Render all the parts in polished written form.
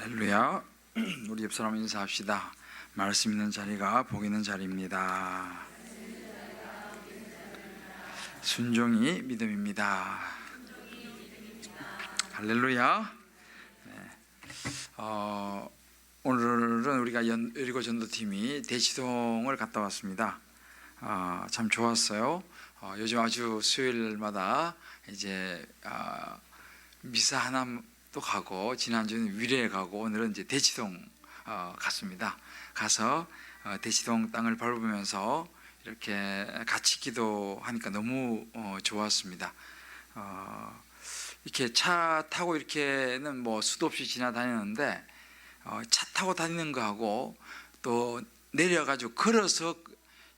할렐루야. 우리 옆 사람 인사합시다. 말씀 있는 자리가 복 있는 자리입니다. 순종이 믿음입니다. 할렐루야. 오늘은 우리가 여리고 전도팀이 대치동을 갔다 왔습니다. 참 좋았어요. 요즘 아주 수요일마다 이제 미사 하나도 가고, 지난주는 위례에 가고, 오늘은 이제 대치동 갔습니다. 가서 대치동 땅을 밟으면서 이렇게 같이 기도하니까 너무 좋았습니다. 이렇게 차 타고 이렇게는 뭐 수도 없이 지나다니는데, 차 타고 다니는 거하고 또 내려가지고 걸어서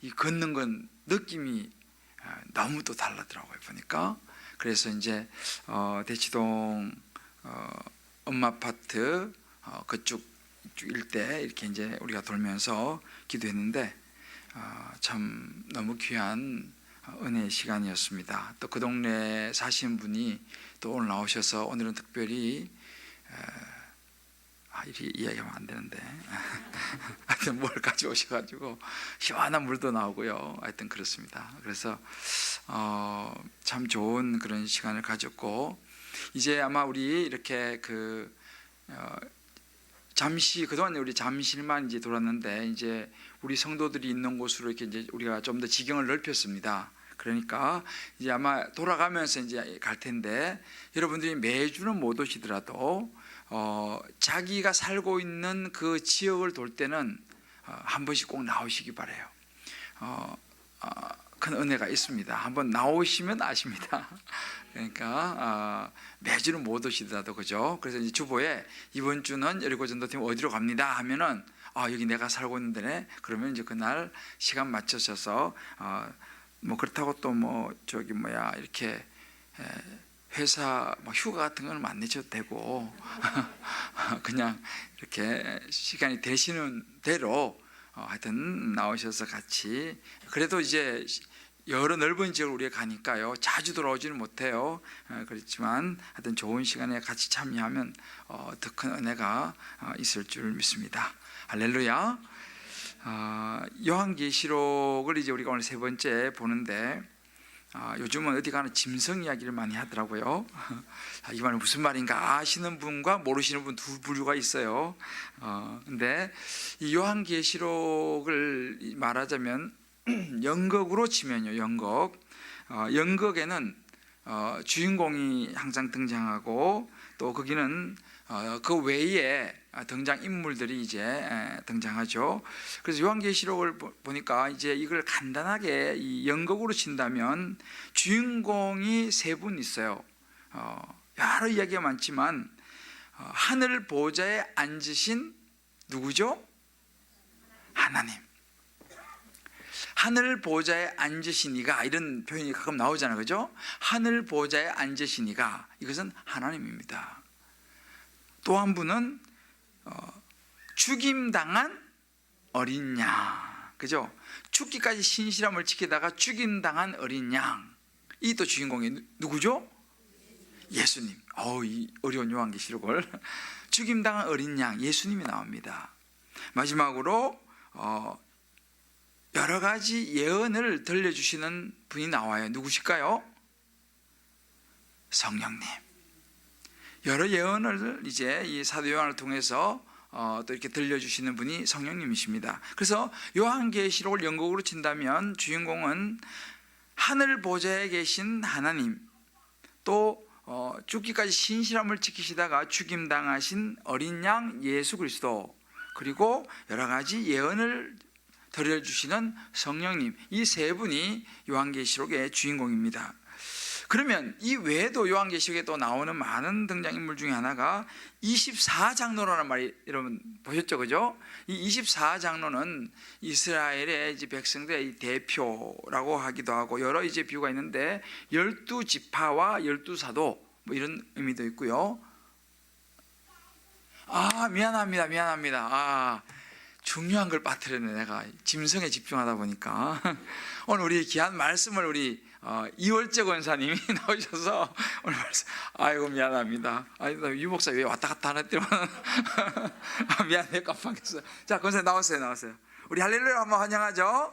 이 걷는 건 느낌이 너무 또 다르더라고요, 보니까. 그래서 이제 대치동 엄마 아파트 그쪽 일대 이렇게 이제 우리가 돌면서 기도했는데, 참 너무 귀한 은혜의 시간이었습니다. 또 그 동네에 사시는 분이 또 오늘 나오셔서, 오늘은 특별히 이렇게 이야기하면 안 되는데 하여튼 뭘 가져오셔가지고 시원한 물도 나오고요. 하여튼 그렇습니다. 그래서 참 좋은 그런 시간을 가졌고, 이제 아마 우리 이렇게 잠시 그동안 우리 잠실만 이제 돌았는데, 이제 우리 성도들이 있는 곳으로 이렇게 이제 우리가 좀 더 지경을 넓혔습니다. 그러니까 이제 아마 돌아가면서 이제 갈 텐데, 여러분들이 매주는 못 오시더라도 자기가 살고 있는 그 지역을 돌 때는 한 번씩 꼭 나오시기 바라요. 큰 은혜가 있습니다. 한번 나오시면 아십니다. 그러니까 매주는 못 오시더라도, 그죠? 그래서 이제 주보에 이번 주는 여리고 전도팀 어디로 갑니다 하면은, 여기 내가 살고 있는 데네. 그러면 이제 그날 시간 맞춰서 뭐 그렇다고 또 뭐 이렇게 회사 뭐 휴가 같은 거는 안 내셔도 되고 그냥 이렇게 시간이 되시는 대로 하여튼 나오셔서 같이, 그래도 이제 여러 넓은 지역을 우리가 가니까요, 자주 돌아오지는 못해요. 그렇지만 하여튼 좋은 시간에 같이 참여하면 더 큰 은혜가 있을 줄 믿습니다. 할렐루야. 요한계시록을 이제 우리가 오늘 세 번째 보는데, 요즘은 어디 가나 짐승 이야기를 많이 하더라고요. 이 말은 무슨 말인가 아시는 분과 모르시는 분 두 부류가 있어요. 근데 이 요한계시록을 말하자면 연극으로 치면요, 연극에는 주인공이 항상 등장하고, 또 거기는 그 외에 등장 인물들이 이제 등장하죠. 그래서 요한계시록을 보니까 이제 이걸 간단하게 이 연극으로 친다면 주인공이 세 분 있어요. 여러 이야기가 많지만 하늘 보좌에 앉으신 누구죠? 하나님. 하늘 보좌에 앉으시니가, 이런 표현이 가끔 나오잖아요, 그죠? 하늘 보좌에 앉으시니가, 이것은 하나님입니다. 또 한 분은 죽임당한 어린 양, 그죠? 죽기까지 신실함을 지키다가 죽임당한 어린 양, 이 또 주인공이 누구죠? 예수님. 이 어려운 요한계시록을 죽임당한 어린 양, 예수님이 나옵니다. 마지막으로 여러 가지 예언을 들려주시는 분이 나와요. 누구실까요? 성령님. 여러 예언을 이제 이 사도 요한을 통해서 또 이렇게 들려주시는 분이 성령님이십니다. 그래서 요한계시록을 연극으로 친다면 주인공은 하늘 보좌에 계신 하나님, 또 죽기까지 신실함을 지키시다가 죽임당하신 어린 양 예수 그리스도, 그리고 여러 가지 예언을 들려주시는 성령님, 이 세 분이 요한계시록의 주인공입니다. 그러면 이 외에도 요한계시록에 또 나오는 많은 등장인물 중에 하나가 24장로라는 말이 여러분 보셨죠, 그죠? 이 24장로는 이스라엘의 이제 백성들의 대표라고 하기도 하고, 여러 이제 비유가 있는데 12지파와 12사도 뭐 이런 의미도 있고요. 미안합니다. 중요한 걸 빠뜨렸네. 내가 짐승에 집중하다 보니까. 오늘 우리 귀한 말씀을 우리 이월재 권사님이 나오셔서 오늘 말씀, 아이고 미안합니다. 아이고 유 목사 왜 왔다 갔다 하나 했더니 미안해, 깜빡했어요. 자, 권사님 나오세요. 우리 할렐루야 한번 환영하죠.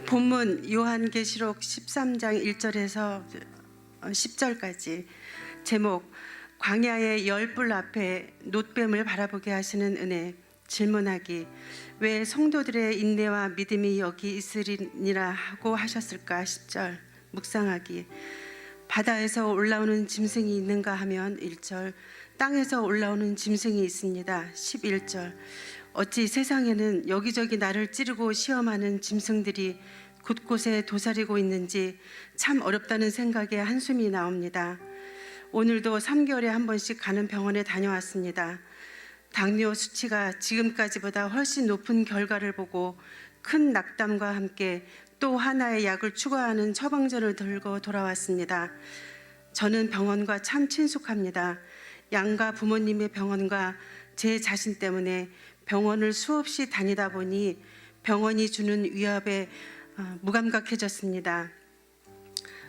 본문 요한계시록 13장 1절에서 10절까지 제목 광야의 열불 앞에 놋뱀을 바라보게 하시는 은혜. 질문하기: 왜 성도들의 인내와 믿음이 여기 있으리니라 하고 하셨을까? 10절 묵상하기: 바다에서 올라오는 짐승이 있는가 하면 1절, 땅에서 올라오는 짐승이 있습니다. 11절, 어찌 세상에는 여기저기 나를 찌르고 시험하는 짐승들이 곳곳에 도사리고 있는지 참 어렵다는 생각에 한숨이 나옵니다. 오늘도 3개월에 한 번씩 가는 병원에 다녀왔습니다. 당뇨 수치가 지금까지보다 훨씬 높은 결과를 보고 큰 낙담과 함께 또 하나의 약을 추가하는 처방전을 들고 돌아왔습니다. 저는 병원과 참 친숙합니다. 양가 부모님의 병원과 제 자신 때문에 병원을 수없이 다니다 보니 병원이 주는 위압에 무감각해졌습니다.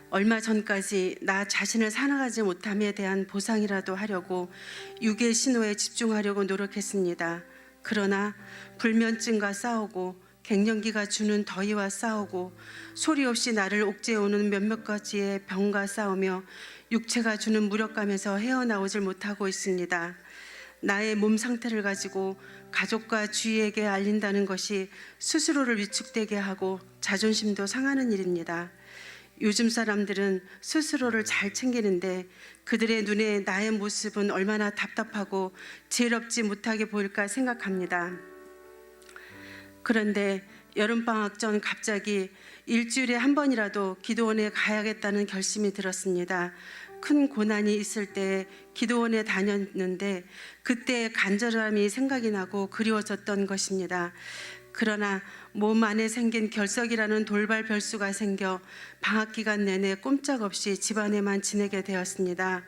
얼마 전까지 나 자신을 살아가지 못함에 대한 보상이라도 하려고 육의 신호에 집중하려고 노력했습니다. 그러나 불면증과 싸우고 갱년기가 주는 더위와 싸우고 소리 없이 나를 옥죄어오는 몇몇 가지의 병과 싸우며 육체가 주는 무력감에서 헤어나오질 못하고 있습니다. 나의 몸 상태를 가지고 가족과 주위에게 알린다는 것이 스스로를 위축되게 하고 자존심도 상하는 일입니다. 요즘 사람들은 스스로를 잘 챙기는데 그들의 눈에 나의 모습은 얼마나 답답하고 지혜롭지 못하게 보일까 생각합니다. 그런데 여름방학 전 갑자기 일주일에 한 번이라도 기도원에 가야겠다는 결심이 들었습니다. 큰 고난이 있을 때 기도원에 다녔는데 그때의 간절함이 생각이 나고 그리워졌던 것입니다. 그러나 몸 안에 생긴 결석이라는 돌발 별수가 생겨 방학 기간 내내 꼼짝없이 집안에만 지내게 되었습니다.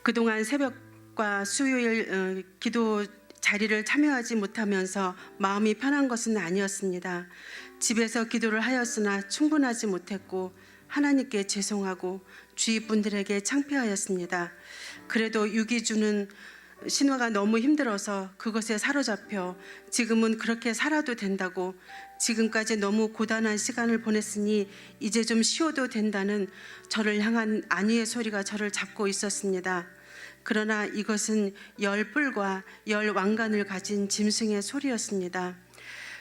그동안 새벽과 수요일 기도 자리를 참여하지 못하면서 마음이 편한 것은 아니었습니다. 집에서 기도를 하였으나 충분하지 못했고 하나님께 죄송하고 주위 분들에게 창피하였습니다. 그래도 육이 주는 신화가 너무 힘들어서 그것에 사로잡혀 지금은 그렇게 살아도 된다고, 지금까지 너무 고단한 시간을 보냈으니 이제 좀 쉬어도 된다는 저를 향한 안위의 소리가 저를 잡고 있었습니다. 그러나 이것은 열뿔과 열왕관을 가진 짐승의 소리였습니다.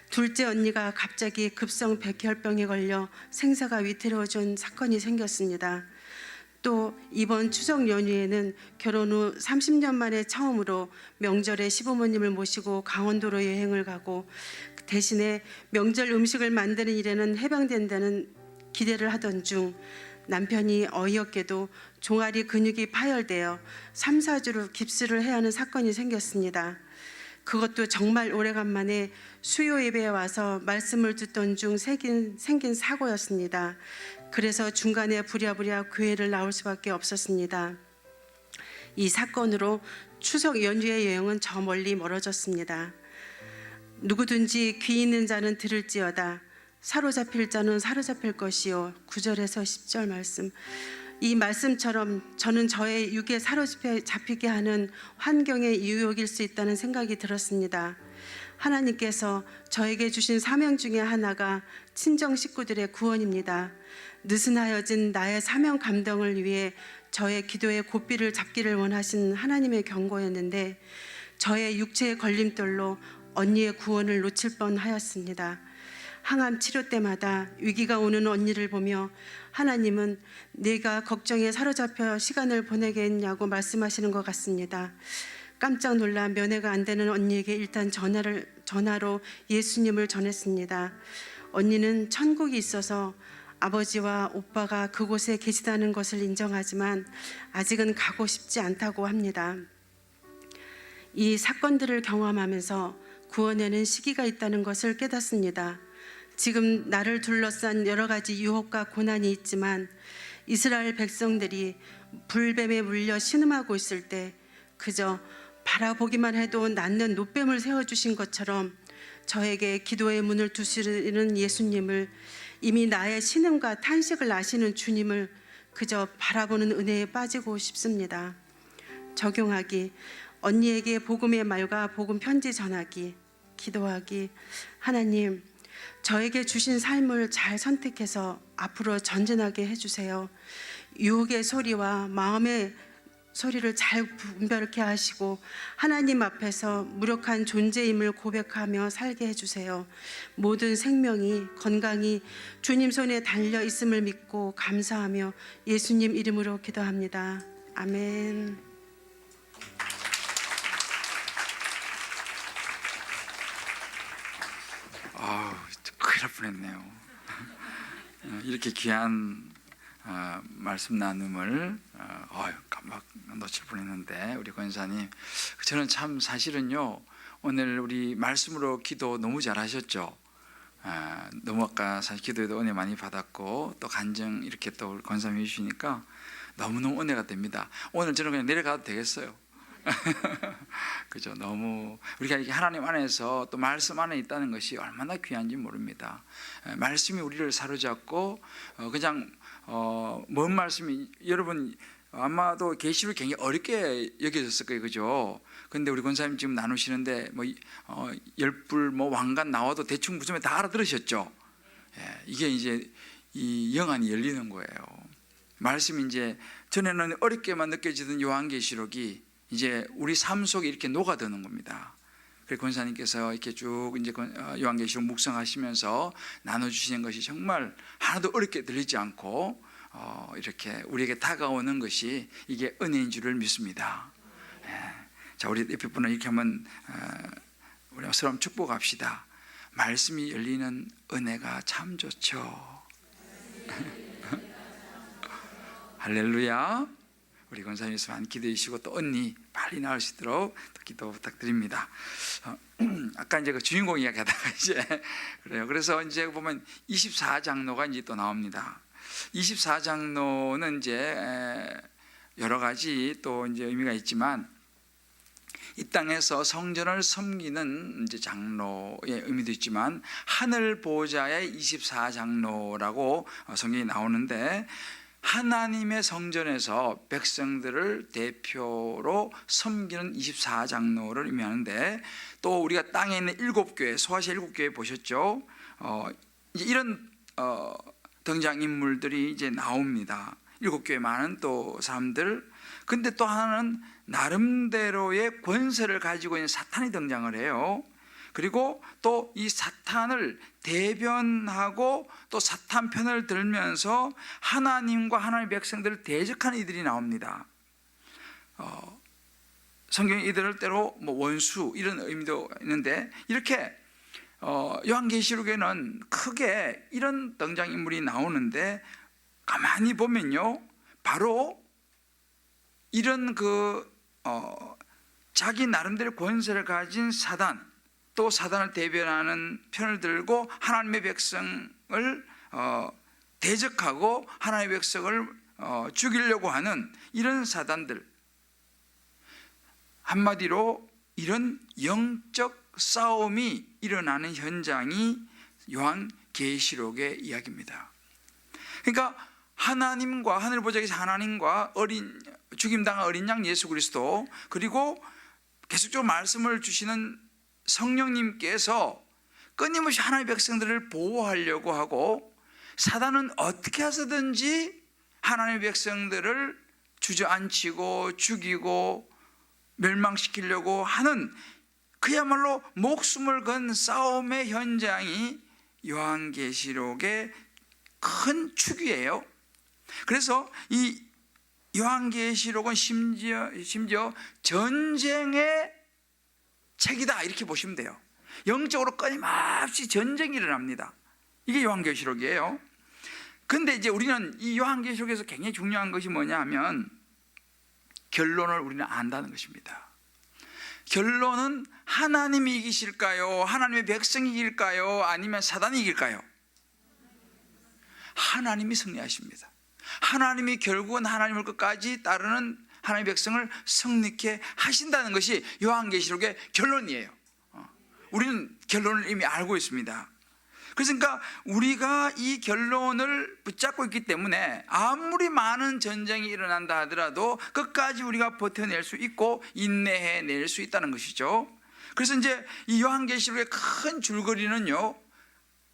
둘째 언니가 갑자기 급성 백혈병에 걸려 생사가 위태로워진 사건이 생겼습니다. 또 이번 추석 연휴에는 결혼 후 30년 만에 처음으로 명절에 시부모님을 모시고 강원도로 여행을 가고 대신에 명절 음식을 만드는 일에는 해방된다는 기대를 하던 중 남편이 어이없게도 종아리 근육이 파열되어 3, 4주를 깁스를 해야 하는 사건이 생겼습니다. 그것도 정말 오래간만에 수요 예배에 와서 말씀을 듣던 중 생긴 사고였습니다. 그래서 중간에 부랴부랴 교회를 나올 수밖에 없었습니다. 이 사건으로 추석 연휴의 여행은 저 멀리 멀어졌습니다. 누구든지 귀 있는 자는 들을지어다. 사로잡힐 자는 사로잡힐 것이요. 9절에서 10절 말씀. 이 말씀처럼 저는 저의 육에 사로잡히게 하는 환경의 유혹일 수 있다는 생각이 들었습니다. 하나님께서 저에게 주신 사명 중에 하나가 친정 식구들의 구원입니다. 느슨하여진 나의 사명 감당을 위해 저의 기도의 고삐를 잡기를 원하신 하나님의 경고였는데 저의 육체의 걸림돌로 언니의 구원을 놓칠 뻔하였습니다. 항암 치료 때마다 위기가 오는 언니를 보며 하나님은 내가 걱정에 사로잡혀 시간을 보내겠냐고 말씀하시는 것 같습니다. 깜짝 놀라 면회가 안 되는 언니에게 일단 전화로 예수님을 전했습니다. 언니는 천국이 있어서 아버지와 오빠가 그곳에 계시다는 것을 인정하지만 아직은 가고 싶지 않다고 합니다. 이 사건들을 경험하면서 구원에는 시기가 있다는 것을 깨닫습니다. 지금 나를 둘러싼 여러 가지 유혹과 고난이 있지만 이스라엘 백성들이 불뱀에 물려 신음하고 있을 때 그저 바라보기만 해도 낫는 노뱀을 세워주신 것처럼 저에게 기도의 문을 두시는 예수님을, 이미 나의 신음과 탄식을 아시는 주님을 그저 바라보는 은혜에 빠지고 싶습니다. 적용하기, 언니에게 복음의 말과 복음 편지 전하기, 기도하기. 하나님, 저에게 주신 삶을 잘 선택해서 앞으로 전진하게 해주세요. 유혹의 소리와 마음의 소리를 잘 분별케 하시고 하나님 앞에서 무력한 존재임을 고백하며 살게 해주세요. 모든 생명이 건강히 주님 손에 달려 있음을 믿고 감사하며 예수님 이름으로 기도합니다. 아멘. 큰일 날 뻔했네요. 이렇게 귀한 말씀 나눔을 깜빡 놓칠 뻔했는데, 우리 권사님, 저는 참 사실은요, 오늘 우리 말씀으로 기도 너무 잘하셨죠. 너무 아까 사실 기도에도 은혜 많이 받았고 또 간증 이렇게 또 우리 권사님이 해주시니까 너무너무 은혜가 됩니다. 오늘 저는 그냥 내려가도 되겠어요. 그죠? 너무 우리가 이렇게 하나님 안에서 또 말씀 안에 있다는 것이 얼마나 귀한지 모릅니다. 말씀이 우리를 사로잡고 그냥 뭔 말씀이, 여러분 아마도 계시를 굉장히 어렵게 여겨졌을 거예요, 그죠? 근데 우리 권사님 지금 나누시는데 뭐 열불 뭐 왕관 나와도 대충 무슨 다 알아들으셨죠? 이게 이제 이 영안이 열리는 거예요. 말씀이 이제 전에는 어렵게만 느껴지던 요한계시록이 이제 우리 삶 속에 이렇게 녹아드는 겁니다. 그래서 권사님께서 이렇게 쭉 이제 요한계시록 묵상하시면서 나눠주시는 것이 정말 하나도 어렵게 들리지 않고 이렇게 우리에게 다가오는 것이 이게 은혜인 줄을 믿습니다. 자, 우리 옆에 분은 이렇게 한번 우리 서로 축복합시다. 말씀이 열리는 은혜가 참 좋죠. 할렐루야. 우리 권사님께서 많이 기도해 주시고 또 언니 빨리 나을 수 있도록 또 기도 부탁드립니다. 아까 이제 그 주인공 이야기하다가 이제 그래요. 그래서 이제 보면 24장로가 이제 또 나옵니다. 24장로는 이제 여러 가지 또 이제 의미가 있지만 이 땅에서 성전을 섬기는 이제 장로의 의미도 있지만 하늘 보좌의 24장로라고 성경이 나오는데, 하나님의 성전에서 백성들을 대표로 섬기는 24장로를 의미하는데, 또 우리가 땅에 있는 7교회, 소아시아 7교회 보셨죠? 이제 이런 등장인물들이 이제 나옵니다. 7교회 많은 또 사람들. 근데 또 하나는 나름대로의 권세를 가지고 있는 사탄이 등장을 해요. 그리고 또 이 사탄을 대변하고 또 사탄 편을 들면서 하나님과 하나님의 백성들을 대적하는 이들이 나옵니다. 성경이 이들을 때로 뭐 원수 이런 의미도 있는데, 이렇게 요한계시록에는 크게 이런 등장인물이 나오는데, 가만히 보면요, 바로 이런 자기 나름대로 권세를 가진 사단, 또 사단을 대변하는 편을 들고 하나님의 백성을 대적하고 하나님의 백성을 죽이려고 하는 이런 사단들, 한마디로 이런 영적 싸움이 일어나는 현장이 요한계시록의 이야기입니다. 그러니까 하나님과, 하늘 보좌에서 하나님과 죽임당한 어린 양 예수 그리스도, 그리고 계속적으로 말씀을 주시는 성령님께서 끊임없이 하나님의 백성들을 보호하려고 하고, 사단은 어떻게 해서든지 하나님의 백성들을 주저앉히고 죽이고 멸망시키려고 하는 그야말로 목숨을 건 싸움의 현장이 요한계시록의 큰 축이에요. 그래서 이 요한계시록은 심지어 전쟁의 책이다, 이렇게 보시면 돼요. 영적으로 끊임없이 전쟁이 일어납니다. 이게 요한계시록이에요. 근데 이제 우리는 이 요한계시록에서 굉장히 중요한 것이 뭐냐 하면 결론을 우리는 안다는 것입니다. 결론은 하나님이 이기실까요? 하나님의 백성이 이길까요? 아니면 사단이 이길까요? 하나님이 승리하십니다. 하나님이 결국은 하나님을 끝까지 따르는 하나님의 백성을 승리케 하신다는 것이 요한계시록의 결론이에요. 우리는 결론을 이미 알고 있습니다. 그러니까 우리가 이 결론을 붙잡고 있기 때문에 아무리 많은 전쟁이 일어난다 하더라도 끝까지 우리가 버텨낼 수 있고 인내해낼 수 있다는 것이죠. 그래서 이제 이 요한계시록의 큰 줄거리는요,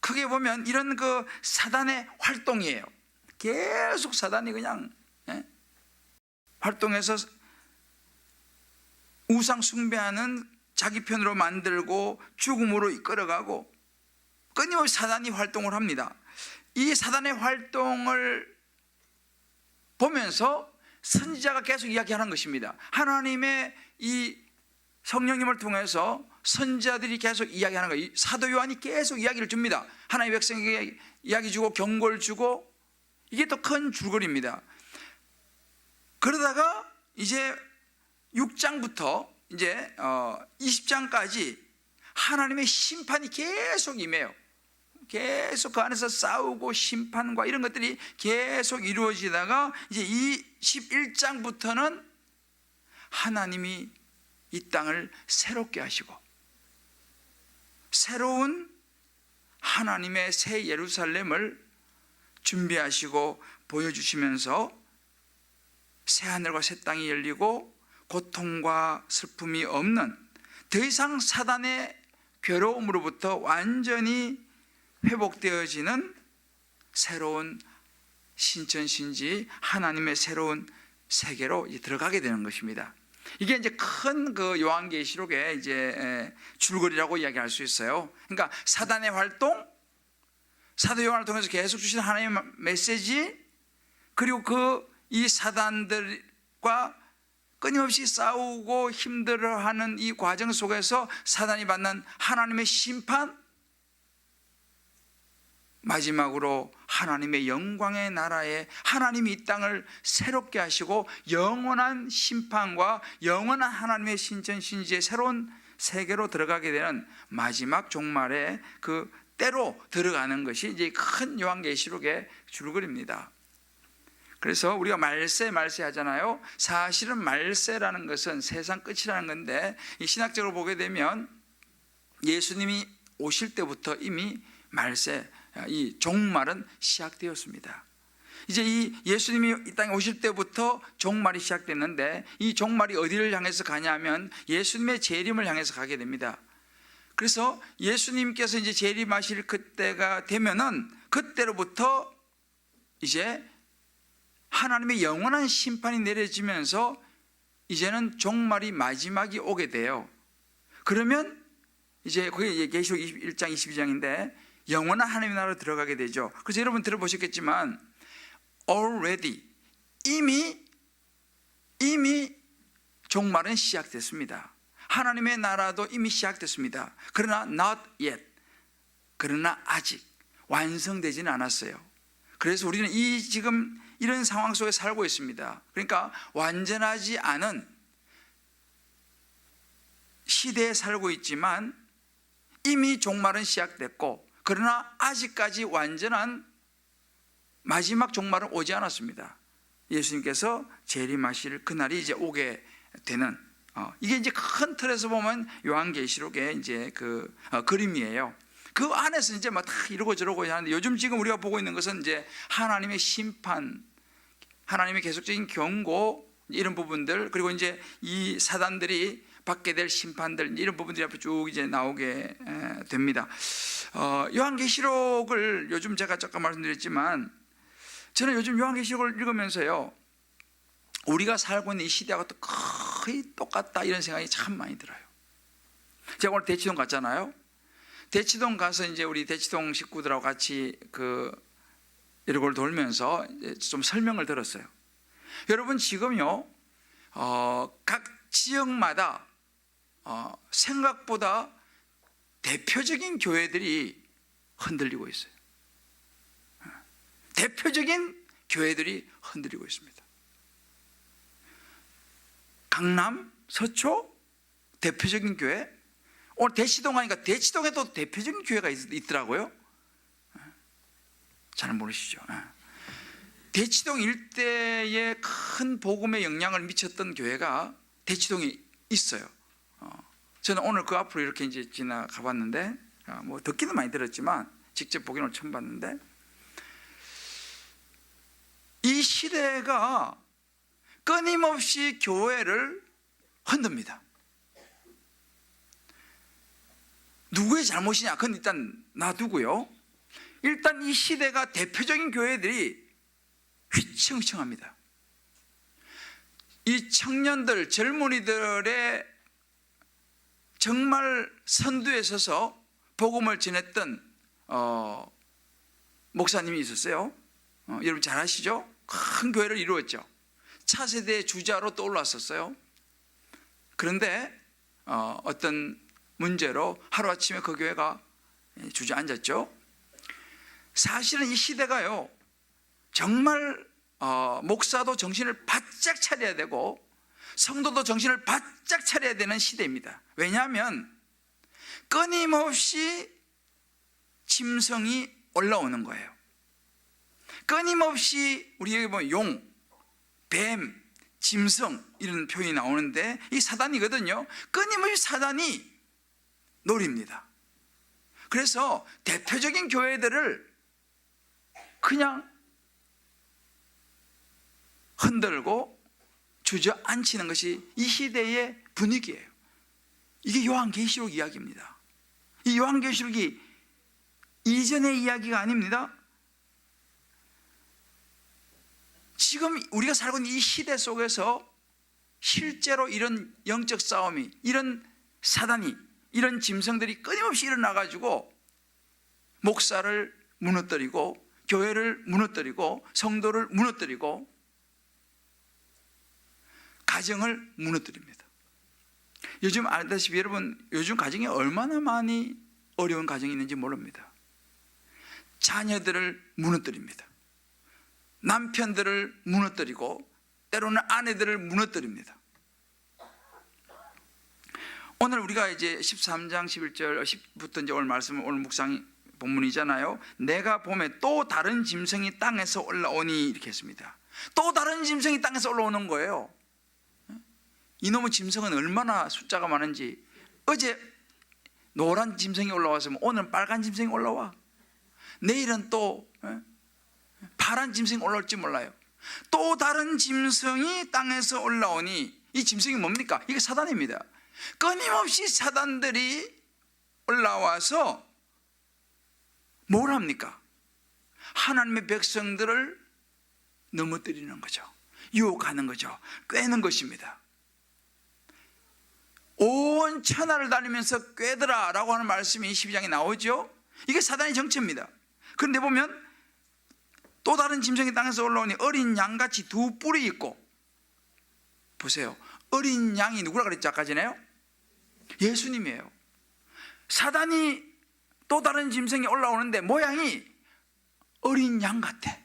크게 보면 이런 그 사단의 활동이에요. 계속 사단이 그냥 활동해서 우상 숭배하는 자기 편으로 만들고 죽음으로 이끌어가고 끊임없이 사단이 활동을 합니다. 이 사단의 활동을 보면서 선지자가 계속 이야기하는 것입니다. 하나님의 이 성령님을 통해서 선지자들이 계속 이야기하는 거예요. 사도 요한이 계속 이야기를 줍니다. 하나님의 백성에게 이야기 주고 경고를 주고, 이게 또 큰 줄거리입니다. 그러다가 이제 6장부터 이제 20장까지 하나님의 심판이 계속 임해요. 계속 그 안에서 싸우고 심판과 이런 것들이 계속 이루어지다가 이제 21장부터는 하나님이 이 땅을 새롭게 하시고 새로운 하나님의 새 예루살렘을 준비하시고 보여주시면서 새 하늘과 새 땅이 열리고 고통과 슬픔이 없는, 더 이상 사단의 괴로움으로부터 완전히 회복되어지는 새로운 신천신지 하나님의 새로운 세계로 들어가게 되는 것입니다. 이게 이제 큰 그 요한계시록의 이제 줄거리라고 이야기할 수 있어요. 그러니까 사단의 활동, 사도 요한을 통해서 계속 주시는 하나님의 메시지, 그리고 이 사단들과 끊임없이 싸우고 힘들어하는 이 과정 속에서 사단이 받는 하나님의 심판, 마지막으로 하나님의 영광의 나라에 하나님이 이 땅을 새롭게 하시고 영원한 심판과 영원한 하나님의 신천신지의 새로운 세계로 들어가게 되는 마지막 종말의 그 때로 들어가는 것이 이제 큰 요한계시록의 줄거리입니다. 그래서 우리가 말세 하잖아요. 사실은 말세라는 것은 세상 끝이라는 건데, 이 신학적으로 보게 되면 예수님이 오실 때부터 이미 말세, 이 종말은 시작되었습니다. 이제 이 예수님이 이 땅에 오실 때부터 종말이 시작됐는데, 이 종말이 어디를 향해서 가냐면 예수님의 재림을 향해서 가게 됩니다. 그래서 예수님께서 이제 재림하실 그때가 되면은 그때로부터 이제 하나님의 영원한 심판이 내려지면서 이제는 종말이 마지막이 오게 돼요. 그러면 이제 그게 계시록 21장 22장인데 영원한 하나님의 나라로 들어가게 되죠. 그래서 여러분 들어보셨겠지만 already 이미 종말은 시작됐습니다. 하나님의 나라도 이미 시작됐습니다. 그러나 not yet, 그러나 아직 완성되지는 않았어요. 그래서 우리는 지금 이런 상황 속에 살고 있습니다. 그러니까 완전하지 않은 시대에 살고 있지만 이미 종말은 시작됐고, 그러나 아직까지 완전한 마지막 종말은 오지 않았습니다. 예수님께서 재림하실 그날이 이제 오게 되는, 이게 이제 큰 틀에서 보면 요한계시록의 이제 그 그림이에요. 그 안에서 이제 막 다 이러고 저러고 하는데, 요즘 지금 우리가 보고 있는 것은 이제 하나님의 심판, 하나님의 계속적인 경고, 이런 부분들, 그리고 이제 이 사단들이 받게 될 심판들, 이런 부분들이 앞에 쭉 이제 나오게 됩니다. 요한계시록을 요즘 제가 잠깐 말씀드렸지만, 저는 요즘 요한계시록을 읽으면서요, 우리가 살고 있는 이 시대하고 또 거의 똑같다 이런 생각이 참 많이 들어요. 제가 오늘 대치동 갔잖아요. 대치동 가서 이제 우리 대치동 식구들하고 같이 이런 걸 돌면서 좀 설명을 들었어요. 여러분 지금요, 각 지역마다 생각보다 대표적인 교회들이 흔들리고 있어요. 대표적인 교회들이 흔들리고 있습니다. 강남, 서초, 대표적인 교회? 오늘 대치동 하니까 대치동에도 대표적인 교회가 있더라고요. 잘 모르시죠? 대치동 일대에 큰 복음의 영향을 미쳤던 교회가 대치동에 있어요. 저는 오늘 그 앞으로 이렇게 이제 지나가 봤는데, 뭐 듣기도 많이 들었지만 직접 보기는 처음 봤는데, 이 시대가 끊임없이 교회를 흔듭니다. 누구의 잘못이냐? 그건 일단 놔두고요. 일단 이 시대가 대표적인 교회들이 휘청휘청합니다. 이 청년들, 젊은이들의 정말 선두에 서서 복음을 전했던 목사님이 있었어요. 여러분 잘 아시죠? 큰 교회를 이루었죠. 차세대의 주자로 떠올랐었어요. 그런데 어떤 문제로 하루아침에 그 교회가 주저앉았죠. 사실은 이 시대가요, 정말 목사도 정신을 바짝 차려야 되고 성도도 정신을 바짝 차려야 되는 시대입니다. 왜냐하면 끊임없이 짐승이 올라오는 거예요. 끊임없이 우리 여기 용, 뱀, 짐승 이런 표현이 나오는데 이 사단이거든요. 끊임없이 사단이 노립니다. 그래서 대표적인 교회들을 그냥 흔들고 주저앉히는 것이 이 시대의 분위기예요. 이게 요한계시록 이야기입니다. 이 요한계시록이 이전의 이야기가 아닙니다. 지금 우리가 살고 있는 이 시대 속에서 실제로 이런 영적 싸움이, 이런 사단이, 이런 짐승들이 끊임없이 일어나가지고 목사를 무너뜨리고 교회를 무너뜨리고 성도를 무너뜨리고 가정을 무너뜨립니다. 요즘 알다시피 여러분, 요즘 가정에 얼마나 많이 어려운 가정이 있는지 모릅니다. 자녀들을 무너뜨립니다. 남편들을 무너뜨리고 때로는 아내들을 무너뜨립니다. 오늘 우리가 이제 13장 11절 10부터 이제 오늘 말씀은 오늘 묵상 본문이잖아요. 내가 보면 또 다른 짐승이 땅에서 올라오니 이렇게 했습니다. 또 다른 짐승이 땅에서 올라오는 거예요. 이놈의 짐승은 얼마나 숫자가 많은지, 어제 노란 짐승이 올라왔으면 오늘은 빨간 짐승이 올라와. 내일은 또 파란 짐승이 올라올지 몰라요. 또 다른 짐승이 땅에서 올라오니, 이 짐승이 뭡니까? 이게 사단입니다. 끊임없이 사단들이 올라와서 뭘 합니까? 하나님의 백성들을 넘어뜨리는 거죠. 유혹하는 거죠. 꿰는 것입니다. 온 천하를 다니면서 꿰더라 라고 하는 말씀이 12장에 나오죠. 이게 사단의 정체입니다. 그런데 보면 또 다른 짐승이 땅에서 올라오니 어린 양같이 두 뿔이 있고, 보세요, 어린 양이 누구라 그랬죠? 아까 전에요? 예수님이에요. 사단이 또 다른 짐승이 올라오는데 모양이 어린 양 같아.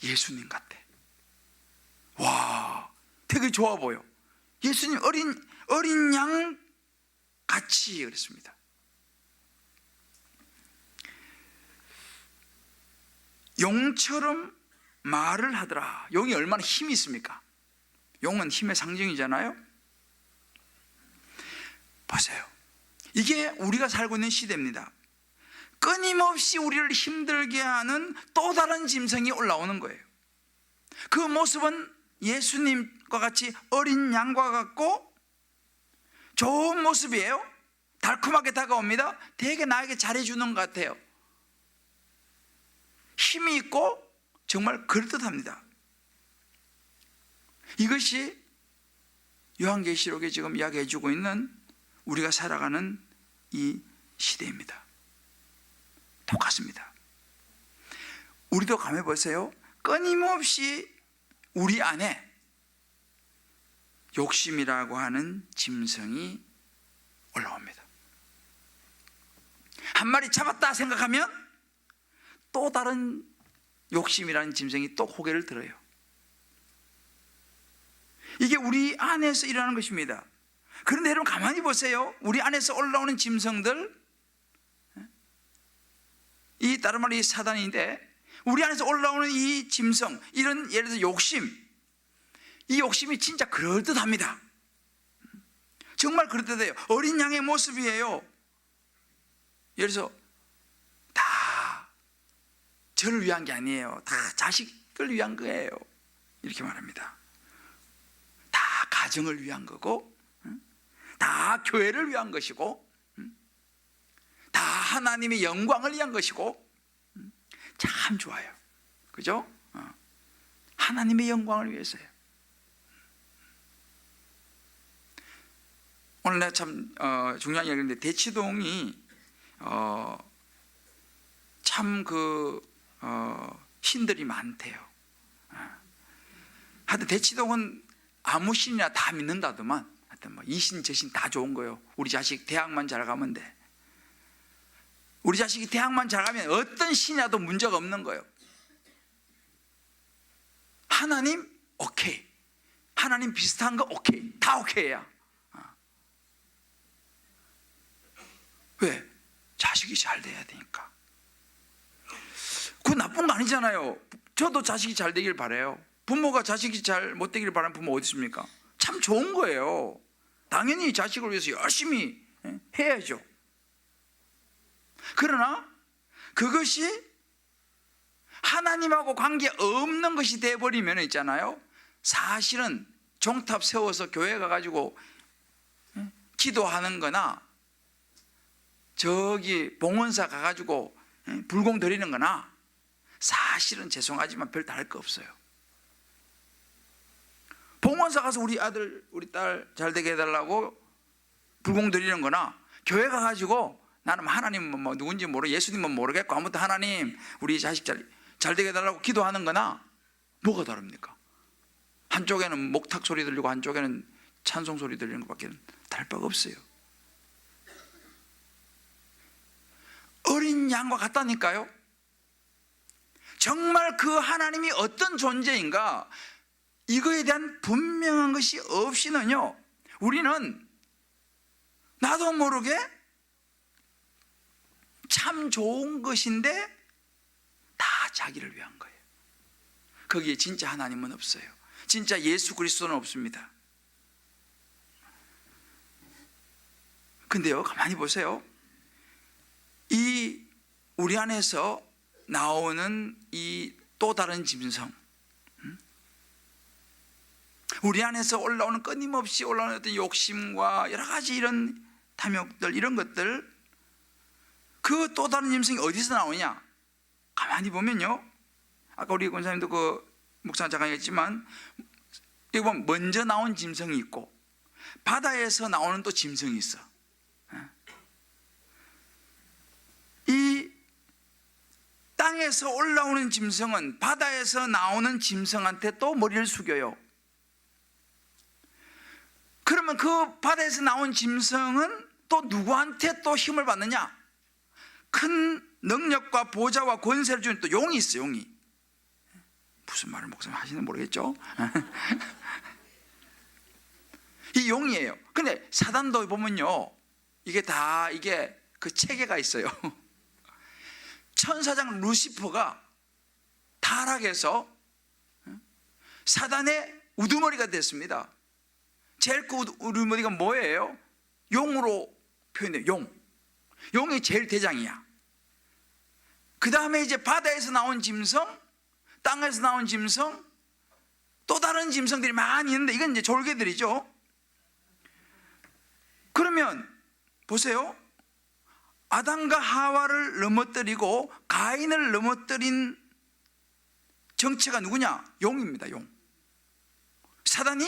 예수님 같아. 와, 되게 좋아 보여. 예수님 어린 양 같이 그랬습니다. 용처럼 말을 하더라. 용이 얼마나 힘이 있습니까? 용은 힘의 상징이잖아요. 보세요, 이게 우리가 살고 있는 시대입니다. 끊임없이 우리를 힘들게 하는 또 다른 짐승이 올라오는 거예요. 그 모습은 예수님과 같이 어린 양과 같고 좋은 모습이에요. 달콤하게 다가옵니다. 되게 나에게 잘해주는 것 같아요. 힘이 있고 정말 그럴듯합니다. 이것이 요한계시록에 지금 이야기해 주고 있는 우리가 살아가는 이 시대입니다. 똑같습니다. 우리도 감해 보세요. 끊임없이 우리 안에 욕심이라고 하는 짐승이 올라옵니다. 한 마리 잡았다 생각하면 또 다른 욕심이라는 짐승이 또 고개를 들어요. 이게 우리 안에서 일어나는 것입니다. 그런데 여러분 가만히 보세요. 우리 안에서 올라오는 짐승들, 이 다른 말로 이 사단인데, 우리 안에서 올라오는 이 짐승, 이런 예를 들어 욕심, 이 욕심이 진짜 그럴듯합니다. 정말 그럴듯해요. 어린 양의 모습이에요. 예를 들어서 다 저를 위한 게 아니에요. 다 자식을 위한 거예요. 이렇게 말합니다. 다 가정을 위한 거고, 다 교회를 위한 것이고, 다 하나님의 영광을 위한 것이고, 참 좋아요. 그죠? 하나님의 영광을 위해서요. 오늘 내가 참 중요한 이야기인데, 대치동이 참 신들이 많대요. 하여튼 대치동은 아무 신이나 다 믿는다더만. 하여튼 뭐 이 신 저 신 다 좋은 거예요. 우리 자식 대학만 잘 가면 돼. 우리 자식이 대학만 잘 가면 어떤 신이라도 문제가 없는 거예요. 하나님 오케이, 하나님 비슷한 거 오케이, 다 오케이야. 왜? 자식이 잘 돼야 되니까. 그거 나쁜 거 아니잖아요. 저도 자식이 잘 되길 바라요. 부모가 자식이 잘 못 되길 바라는 부모 어디 있습니까? 참 좋은 거예요. 당연히 자식을 위해서 열심히 해야죠. 그러나 그것이 하나님하고 관계 없는 것이 돼버리면 있잖아요, 사실은 종탑 세워서 교회 가가지고 기도하는 거나 저기 봉헌사 가가지고 불공 드리는 거나 사실은 죄송하지만 별 다를 거 없어요. 봉헌사 가서 우리 아들 우리 딸 잘 되게 해달라고 불공 드리는 거나, 교회 가가지고 나는 하나님 뭐 누군지 모르, 예수님은 모르겠고 아무튼 하나님 우리 자식 잘 되게 해달라고 기도하는 거나 뭐가 다릅니까? 한쪽에는 목탁 소리 들리고 한쪽에는 찬송 소리 들리는 것밖에 다를 바가 없어요. 어린 양과 같다니까요. 정말 그 하나님이 어떤 존재인가, 이거에 대한 분명한 것이 없이는요, 우리는 나도 모르게 참 좋은 것인데 다 자기를 위한 거예요. 거기에 진짜 하나님은 없어요. 진짜 예수 그리스도는 없습니다. 근데요, 가만히 보세요. 이 우리 안에서 나오는 이 또 다른 짐승, 우리 안에서 올라오는, 끊임없이 올라오는 어떤 욕심과 여러 가지 이런 탐욕들, 이런 것들, 그 또 다른 짐승이 어디서 나오냐? 가만히 보면요, 아까 우리 권사님도 그 목사 잠깐 얘기했지만, 여기 보면 먼저 나온 짐승이 있고 바다에서 나오는 또 짐승이 있어. 이 땅에서 올라오는 짐승은 바다에서 나오는 짐승한테 또 머리를 숙여요. 그러면 그 바다에서 나온 짐승은 또 누구한테 또 힘을 받느냐? 큰 능력과 보좌와 권세를 주는 또 용이 있어요. 용이. 무슨 말을 목사님 하시는지 모르겠죠? 이 용이에요. 근데 사단도 보면요, 이게 그 체계가 있어요. 천사장 루시퍼가 타락해서 사단의 우두머리가 됐습니다. 제일 그 우두머리가 뭐예요? 용으로 표현해요. 용이 제일 대장이야. 그 다음에 이제 바다에서 나온 짐승, 땅에서 나온 짐승, 또 다른 짐승들이 많이 있는데 이건 이제 졸개들이죠. 그러면 보세요. 아담과 하와를 넘어뜨리고 가인을 넘어뜨린 정체가 누구냐? 용입니다. 용. 사단이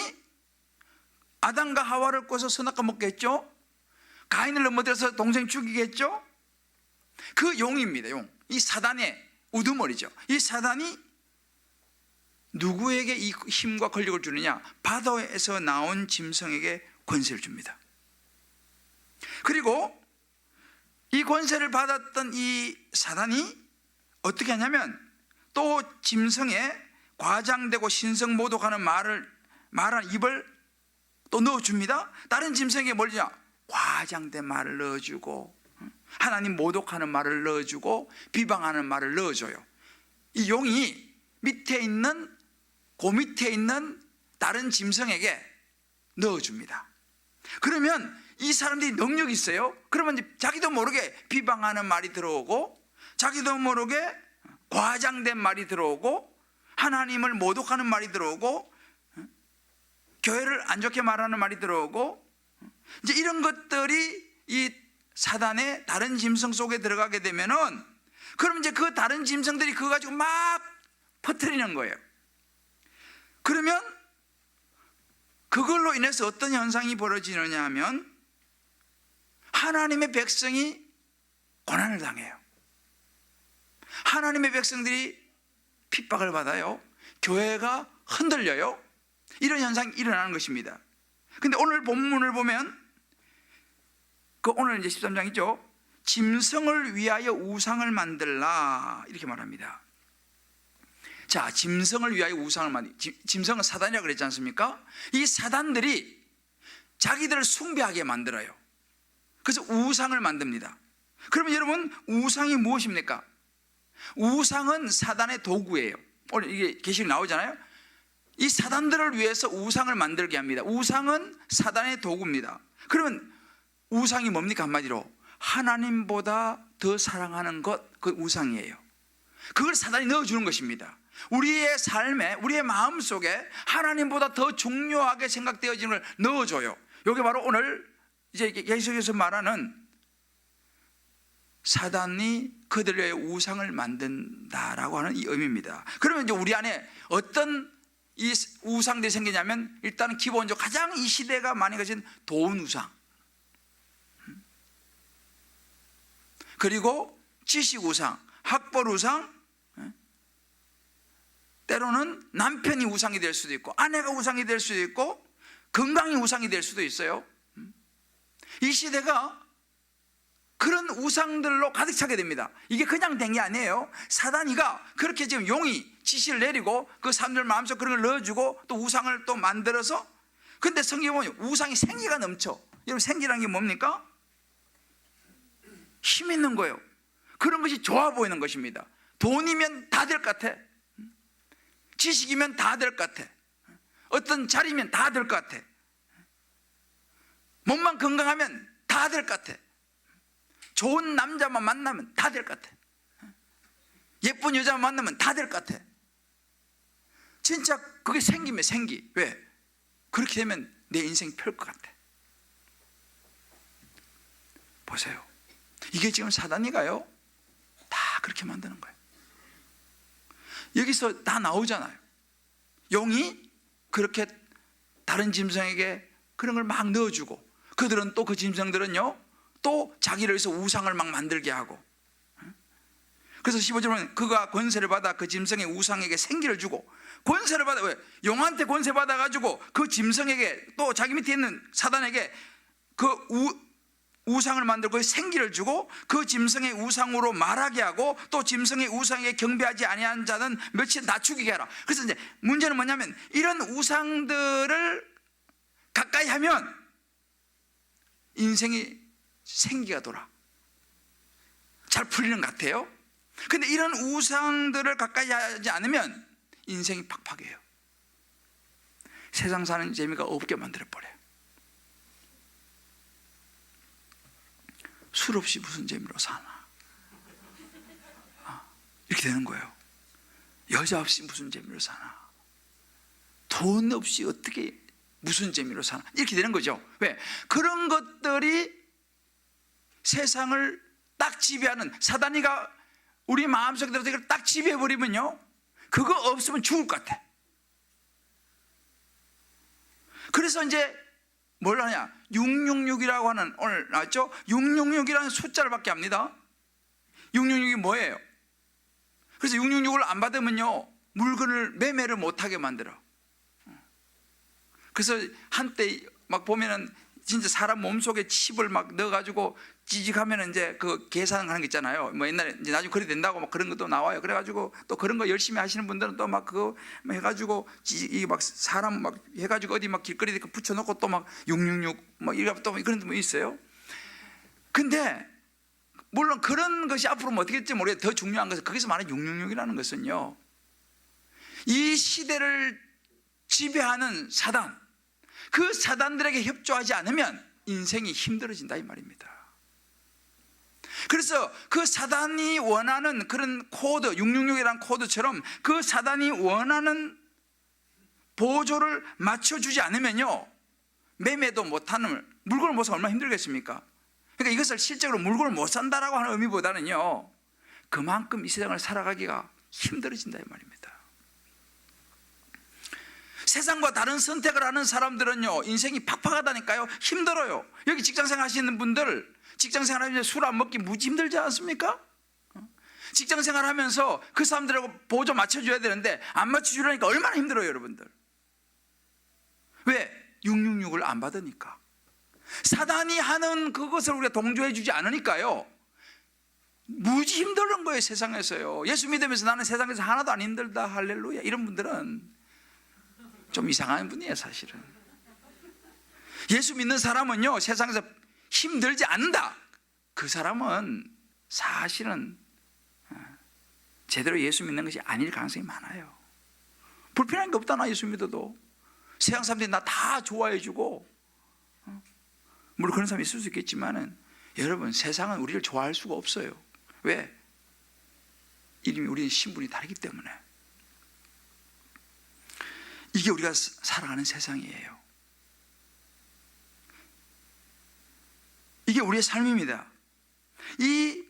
아담과 하와를 꿔서 선악과 먹게 했죠. 가인을 넘어뜨려서 동생 죽이겠죠. 그 용입니다. 용. 이 사단의 우두머리죠. 이 사단이 누구에게 이 힘과 권력을 주느냐? 바다에서 나온 짐승에게 권세를 줍니다. 그리고 이 권세를 받았던 이 사단이 어떻게 하냐면, 또 짐승의 과장되고 신성모독하는 말한 입을 또 넣어줍니다. 다른 짐승에게 뭘 주냐? 과장된 말을 넣어주고, 하나님 모독하는 말을 넣어주고, 비방하는 말을 넣어줘요. 이 용이 밑에 있는, 그 밑에 있는 다른 짐승에게 넣어줍니다. 그러면 이 사람들이 능력이 있어요. 그러면 이제 자기도 모르게 비방하는 말이 들어오고, 자기도 모르게 과장된 말이 들어오고, 하나님을 모독하는 말이 들어오고, 교회를 안 좋게 말하는 말이 들어오고, 이제 이런 것들이 이 사단의 다른 짐승 속에 들어가게 되면은, 그럼 이제 그 다른 짐승들이 그거 가지고 막 퍼뜨리는 거예요. 그러면 그걸로 인해서 어떤 현상이 벌어지느냐 하면, 하나님의 백성이 고난을 당해요. 하나님의 백성들이 핍박을 받아요. 교회가 흔들려요. 이런 현상이 일어나는 것입니다. 근데 오늘 본문을 보면, 오늘 이제 13장이죠. 짐승을 위하여 우상을 만들라, 이렇게 말합니다. 자, 짐승을 위하여 우상을 만들, 짐승은 사단이라고 그랬지 않습니까? 이 사단들이 자기들을 숭배하게 만들어요. 그래서 우상을 만듭니다. 그러면 여러분, 우상이 무엇입니까? 우상은 사단의 도구예요. 오늘 이게 계시록 나오잖아요. 이 사단들을 위해서 우상을 만들게 합니다. 우상은 사단의 도구입니다. 그러면 우상이 뭡니까? 한마디로 하나님보다 더 사랑하는 것, 그 우상이에요. 그걸 사단이 넣어주는 것입니다. 우리의 삶에, 우리의 마음속에 하나님보다 더 중요하게 생각되어지는 걸 넣어줘요. 이게 바로 오늘 이제 계속해서 말하는 사단이 그들을 위해 우상을 만든다라고 하는 이 의미입니다. 그러면 이제 우리 안에 어떤 이 우상들이 생기냐면, 일단은 기본적으로 가장 이 시대가 많이 가진 돈 우상, 그리고 지식 우상, 학벌 우상, 때로는 남편이 우상이 될 수도 있고, 아내가 우상이 될 수도 있고, 건강이 우상이 될 수도 있어요. 이 시대가 그런 우상들로 가득 차게 됩니다. 이게 그냥 된 게 아니에요. 사단이가 그렇게 지금 용이 지시를 내리고 그 사람들 마음속 그런 걸 넣어주고 또 우상을 또 만들어서, 근데 성경에 보면 우상이 생기가 넘쳐. 여러분, 생기라는 게 뭡니까? 힘 있는 거예요. 그런 것이 좋아 보이는 것입니다. 돈이면 다 될 것 같아. 지식이면 다 될 것 같아. 어떤 자리면 다 될 것 같아. 몸만 건강하면 다 될 것 같아. 좋은 남자만 만나면 다 될 것 같아. 예쁜 여자만 만나면 다 될 것 같아. 진짜 그게 생기면 생기. 왜? 그렇게 되면 내 인생이 펼 것 같아. 보세요. 이게 지금 사단이가요, 다 그렇게 만드는 거예요. 여기서 다 나오잖아요. 용이 그렇게 다른 짐승에게 그런 걸 막 넣어주고, 그들은 또 그 짐승들은요, 또 자기를 위해서 우상을 막 만들게 하고. 그래서 15절은 그가 권세를 받아 그 짐승의 우상에게 생기를 주고, 권세를 받아, 왜? 용한테 권세 받아가지고 그 짐승에게, 또 자기 밑에 있는 사단에게 그 우상을 만들고 생기를 주고, 그 짐승의 우상으로 말하게 하고, 또 짐승의 우상에게 경배하지 아니하는 자는 며칠 다 죽이게 하라. 그래서 이제 문제는 뭐냐면, 이런 우상들을 가까이 하면 인생이 생기가 돌아. 잘 풀리는 것 같아요. 근데 이런 우상들을 가까이 하지 않으면 인생이 팍팍해요. 세상 사는 재미가 없게 만들어버려요. 술 없이 무슨 재미로 사나, 이렇게 되는 거예요. 여자 없이 무슨 재미로 사나, 돈 없이 어떻게 무슨 재미로 사나, 이렇게 되는 거죠. 왜? 그런 것들이 세상을 딱 지배하는, 사단이가 우리 마음속에 들어서 이걸 딱 지배해버리면요, 그거 없으면 죽을 것 같아. 그래서 이제 뭘 하냐, 666이라고 하는, 오늘 나왔죠? 666이라는 숫자를 받게 합니다. 666이 뭐예요? 그래서 666을 안 받으면요, 물건을 매매를 못하게 만들어. 그래서 한때 막 보면은 진짜 사람 몸속에 칩을 막 넣어가지고 찌직하면 이제 그 계산하는 게 있잖아요. 뭐 옛날에 이제 나중에 그래 된다고 막 그런 것도 나와요. 그래가지고 또 그런 거 열심히 하시는 분들은 또 막 그거 해가지고 이게 막 사람 막 해가지고 어디 막 길거리에 붙여놓고 또 막 666 막 이래 또 그런 분 있어요. 근데 물론 그런 것이 앞으로 뭐 어떻게 될지 모르겠어요. 더 중요한 것은 거기서 말하는 666이라는 것은요, 이 시대를 지배하는 사단, 그 사단들에게 협조하지 않으면 인생이 힘들어진다 이 말입니다. 그래서 그 사단이 원하는 그런 코드, 666이라는 코드처럼 그 사단이 원하는 보조를 맞춰주지 않으면요, 매매도 못하는, 물건을 못 사면 얼마나 힘들겠습니까? 그러니까 이것을 실제로 물건을 못 산다라고 하는 의미보다는요, 그만큼 이 세상을 살아가기가 힘들어진다 이 말입니다. 세상과 다른 선택을 하는 사람들은요, 인생이 팍팍하다니까요. 힘들어요. 여기 직장생활 하시는 분들, 직장생활 하면서 술 안 먹기 무지 힘들지 않습니까? 직장생활 하면서 그 사람들하고 보조 맞춰줘야 되는데 안 맞춰주려니까 얼마나 힘들어요 여러분들. 왜? 666을 안 받으니까. 사단이 하는 그것을 우리가 동조해 주지 않으니까요, 무지 힘든 거예요 세상에서요. 예수 믿으면서 나는 세상에서 하나도 안 힘들다 할렐루야 이런 분들은 좀 이상한 분이에요 사실은. 예수 믿는 사람은요, 세상에서 힘들지 않는다, 그 사람은 사실은 제대로 예수 믿는 것이 아닐 가능성이 많아요. 불편한 게 없다. 나 예수 믿어도 세상 사람들이 나 다 좋아해 주고, 물론 그런 사람이 있을 수 있겠지만은 여러분, 세상은 우리를 좋아할 수가 없어요. 왜? 이름이, 우리는 신분이 다르기 때문에. 이게 우리가 살아가는 세상이에요. 이게 우리의 삶입니다. 이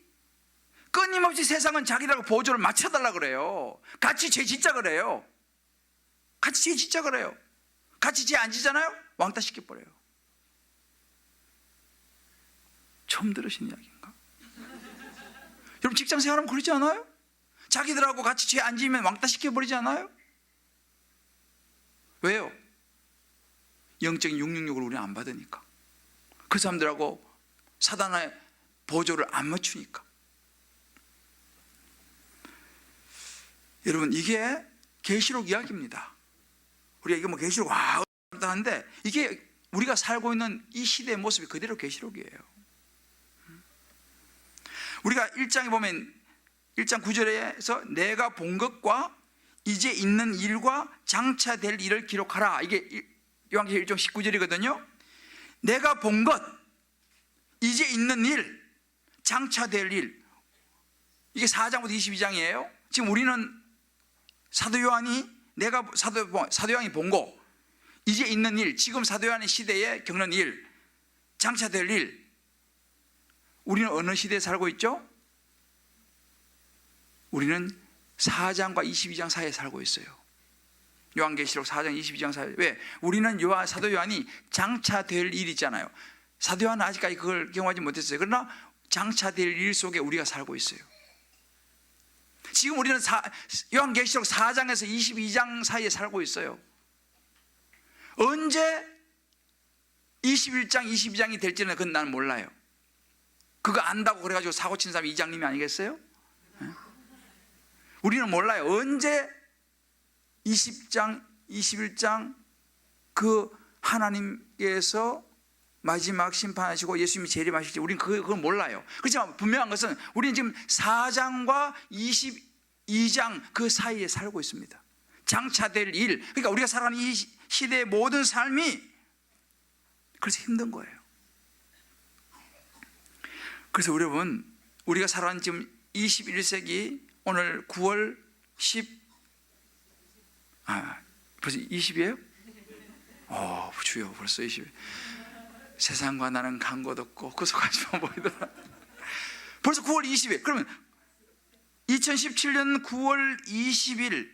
끊임없이 세상은 자기라고 보조를 맞춰달라고 그래요. 같이 죄 짓자 그래요. 같이 죄 짓자 그래요. 같이 죄 안 지잖아요? 왕따 시켜버려요. 처음 들으신 이야기인가? 여러분 직장 생활하면 그러지 않아요? 자기들하고 같이 죄 안 지면 왕따 시켜버리지 않아요? 왜요? 영적인 666을 우리는 안 받으니까. 그 사람들하고 사단의 보조를 안 맞추니까. 여러분 이게 계시록 이야기입니다. 우리가 이게 뭐 계시록 하는데 이게 우리가 살고 있는 이 시대의 모습이 그대로 계시록이에요. 우리가 1장에 보면 1장 9절에서 내가 본 것과 이제 있는 일과 장차 될 일을 기록하라. 이게 요한계시록 1장 19절이거든요. 내가 본 것, 이제 있는 일, 장차 될 일. 이게 4장부터 22장이에요. 지금 우리는 사도 요한이 사도 요한이 본 거, 이제 있는 일, 지금 사도 요한의 시대에 겪는 일, 장차 될 일. 우리는 어느 시대에 살고 있죠? 우리는 4장과 22장 사이에 살고 있어요. 요한계시록 4장 22장 사이에. 왜? 우리는 사도 요한이 장차 될 일 있잖아요. 사도 요한은 아직까지 그걸 경험하지 못했어요. 그러나 장차 될 일 속에 우리가 살고 있어요. 지금 우리는 요한계시록 4장에서 22장 사이에 살고 있어요. 언제 21장, 22장이 될지는 그건 나는 몰라요. 그거 안다고 그래가지고 사고 친 사람이 이장님이 아니겠어요? 우리는 몰라요. 언제 20장, 21장 그 하나님께서 마지막 심판하시고 예수님이 재림하실지 우리는 그걸 몰라요. 그렇지만 분명한 것은 우리는 지금 4장과 22장 그 사이에 살고 있습니다. 장차될 일, 그러니까 우리가 살아가는 이 시대의 모든 삶이 그래서 힘든 거예요. 그래서 여러분, 우리가 살아가는 지금 21세기 오늘 9월 벌써 20이에요? 주여 벌써 20. 세상과 나는 간 것 없고 그 속까지만 보이더라. 벌써 9월 20일. 그러면 2017년 9월 20일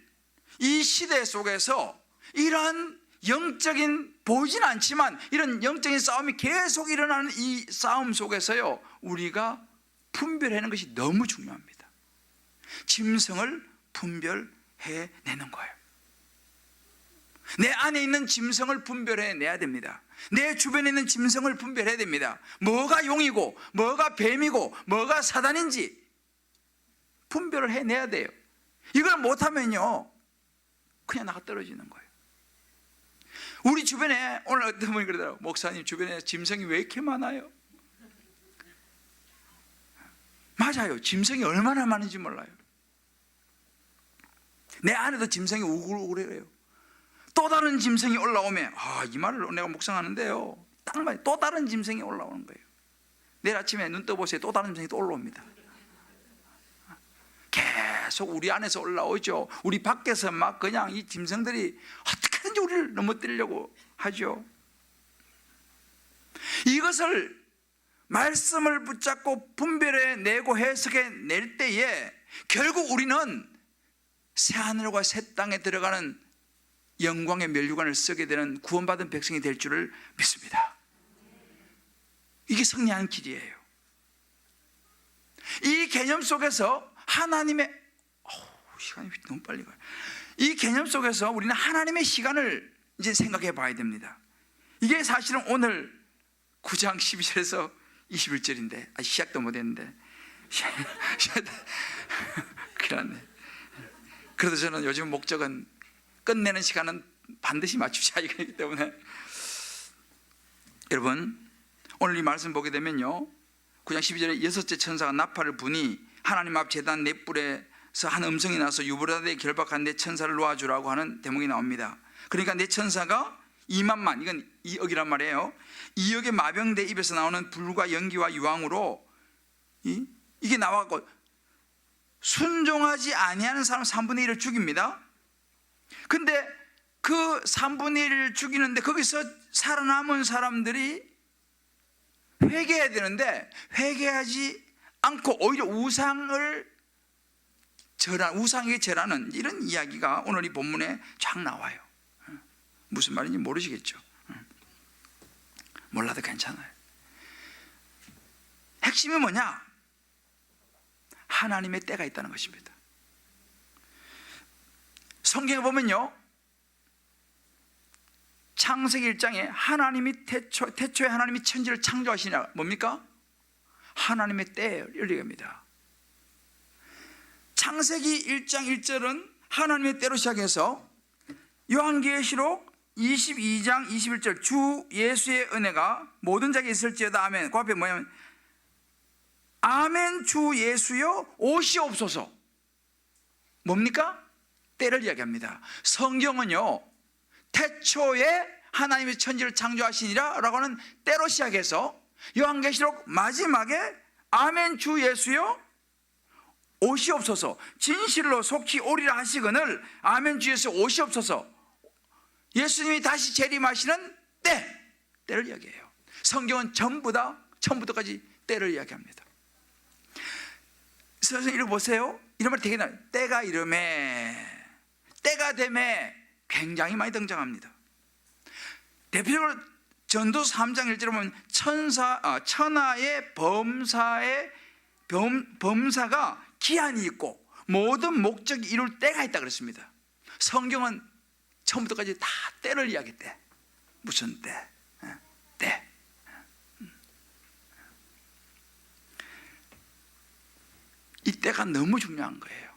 이 시대 속에서 이러한 영적인, 보이진 않지만 이런 영적인 싸움이 계속 일어나는 이 싸움 속에서요, 우리가 분별하는 것이 너무 중요합니다. 짐승을 분별해내는 거예요. 내 안에 있는 짐승을 분별해내야 됩니다. 내 주변에 있는 짐승을 분별해야 됩니다. 뭐가 용이고 뭐가 뱀이고 뭐가 사단인지 분별을 해내야 돼요. 이걸 못하면요 그냥 나가 떨어지는 거예요. 우리 주변에 오늘 어떤 분이 그러더라고요. 목사님 주변에 짐승이 왜 이렇게 많아요? 맞아요. 짐승이 얼마나 많은지 몰라요. 내 안에도 짐승이 우글우글해요. 또 다른 짐승이 올라오면 이 말을 내가 묵상하는데요 딱 맞아요. 또 다른 짐승이 올라오는 거예요. 내일 아침에 눈 떠보세요. 또 다른 짐승이 또 올라옵니다. 계속 우리 안에서 올라오죠. 우리 밖에서 막 그냥 이 짐승들이 어떻게든지 우리를 넘어뜨리려고 하죠. 이것을 말씀을 붙잡고 분별해내고 해석해낼 때에 결국 우리는 새하늘과 새 땅에 들어가는 영광의 면류관을 쓰게 되는 구원받은 백성이 될 줄을 믿습니다. 이게 승리하는 길이에요. 이 개념 속에서 하나님의 시간이 너무 빨리 가요. 이 개념 속에서 우리는 하나님의 시간을 이제 생각해 봐야 됩니다. 이게 사실은 오늘 9장 12절에서 21절인데 시작도 못했는데 큰일 났네. 그래도 저는 요즘 목적은 끝내는 시간은 반드시 맞추자 이거기 때문에 여러분 오늘 이 말씀 보게 되면요 9장 12절에 여섯째 천사가 나팔을 부니 하나님 앞 제단 네 뿔에서 한 음성이 나서 유브라데에 결박한 네 천사를 놓아주라고 하는 대목이 나옵니다. 그러니까 네 천사가 2만만, 이건 2억이란 말이에요. 2억의 마병대 입에서 나오는 불과 연기와 유황으로 이게 나와서 순종하지 아니하는 사람 3분의 1을 죽입니다. 근데 그 3분의 1을 죽이는데 거기서 살아남은 사람들이 회개해야 되는데 회개하지 않고 오히려 우상에게 절하는 이런 이야기가 오늘 이 본문에 쫙 나와요. 무슨 말인지 모르시겠죠? 몰라도 괜찮아요. 핵심이 뭐냐? 하나님의 때가 있다는 것입니다. 성경에 보면요 창세기 1장에 하나님이 태초에 하나님이 천지를 창조하시냐 뭡니까? 하나님의 때를 얘기합니다. 창세기 1장 1절은 하나님의 때로 시작해서 요한계시록 22장 21절 주 예수의 은혜가 모든 자에게 있을지어다 아멘. 그 앞에 뭐냐면 아멘 주 예수여 오시옵소서. 뭡니까? 때를 이야기합니다. 성경은요 태초에 하나님의 천지를 창조하시니라 라고 하는 때로 시작해서 요한계시록 마지막에 아멘 주 예수여 오시옵소서 진실로 속히 오리라 하시거늘 아멘 주 예수 오시옵소서 예수님이 다시 재림하시는 때를 이야기해요. 성경은 전부 다 처음부터까지 때를 이야기합니다. 선생님 읽어보세요. 이런 말 되게 나와요. 때가 이름에 때가 됨에 굉장히 많이 등장합니다. 대표적으로 전도서 3장 1절에 보면 천하의 범사가 기한이 있고 모든 목적이 이룰 때가 있다 그랬습니다. 성경은 처음부터까지 다 때를 이야기했대. 무슨 때? 때. 이 때가 너무 중요한 거예요.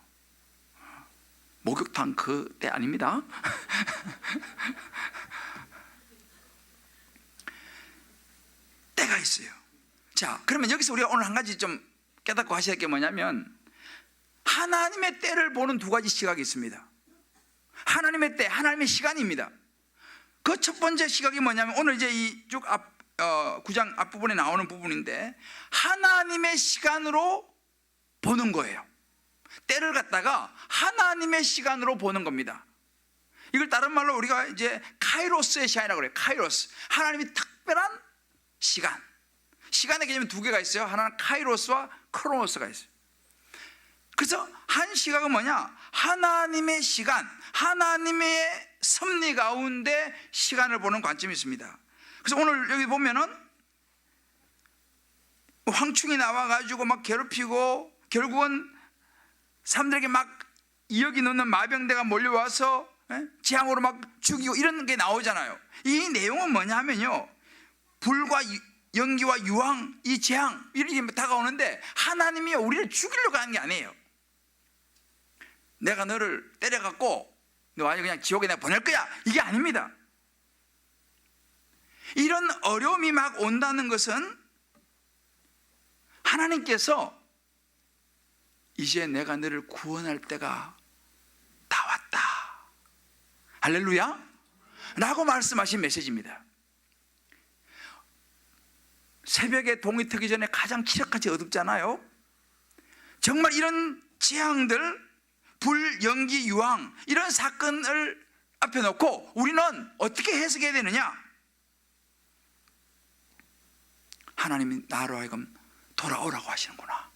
목욕탕 그 때 아닙니다. 때가 있어요. 자, 그러면 여기서 우리가 오늘 한 가지 좀 깨닫고 하셔야 할 게 뭐냐면 하나님의 때를 보는 두 가지 시각이 있습니다. 하나님의 때, 하나님의 시간입니다. 그 첫 번째 시각이 뭐냐면 오늘 이제 이 쭉 9장 앞부분에 나오는 부분인데 하나님의 시간으로 보는 거예요. 때를 갖다가 하나님의 시간으로 보는 겁니다. 이걸 다른 말로 우리가 이제 카이로스의 시간이라고 그래요. 카이로스. 하나님이 특별한 시간. 시간의 개념은 두 개가 있어요. 하나는 카이로스와 크로노스가 있어요. 그래서 한 시각은 뭐냐? 하나님의 시간, 하나님의 섭리 가운데 시간을 보는 관점이 있습니다. 그래서 오늘 여기 보면은 황충이 나와가지고 막 괴롭히고 결국은 사람들에게 막 2억이 넘는 마병대가 몰려와서 재앙으로 막 죽이고 이런 게 나오잖아요. 이 내용은 뭐냐 하면요, 불과 연기와 유황, 이 재앙 이렇게 다가오는데 하나님이 우리를 죽이려고 하는 게 아니에요. 내가 너를 때려갖고 너 아주 그냥 지옥에 내가 보낼 거야, 이게 아닙니다. 이런 어려움이 막 온다는 것은 하나님께서 이제 내가 너를 구원할 때가 다 왔다, 할렐루야 라고 말씀하신 메시지입니다. 새벽에 동이 트기 전에 가장 칠흑같이 어둡잖아요. 정말 이런 재앙들, 불, 연기, 유황 이런 사건을 앞에 놓고 우리는 어떻게 해석해야 되느냐? 하나님이 나로 하여금 돌아오라고 하시는구나,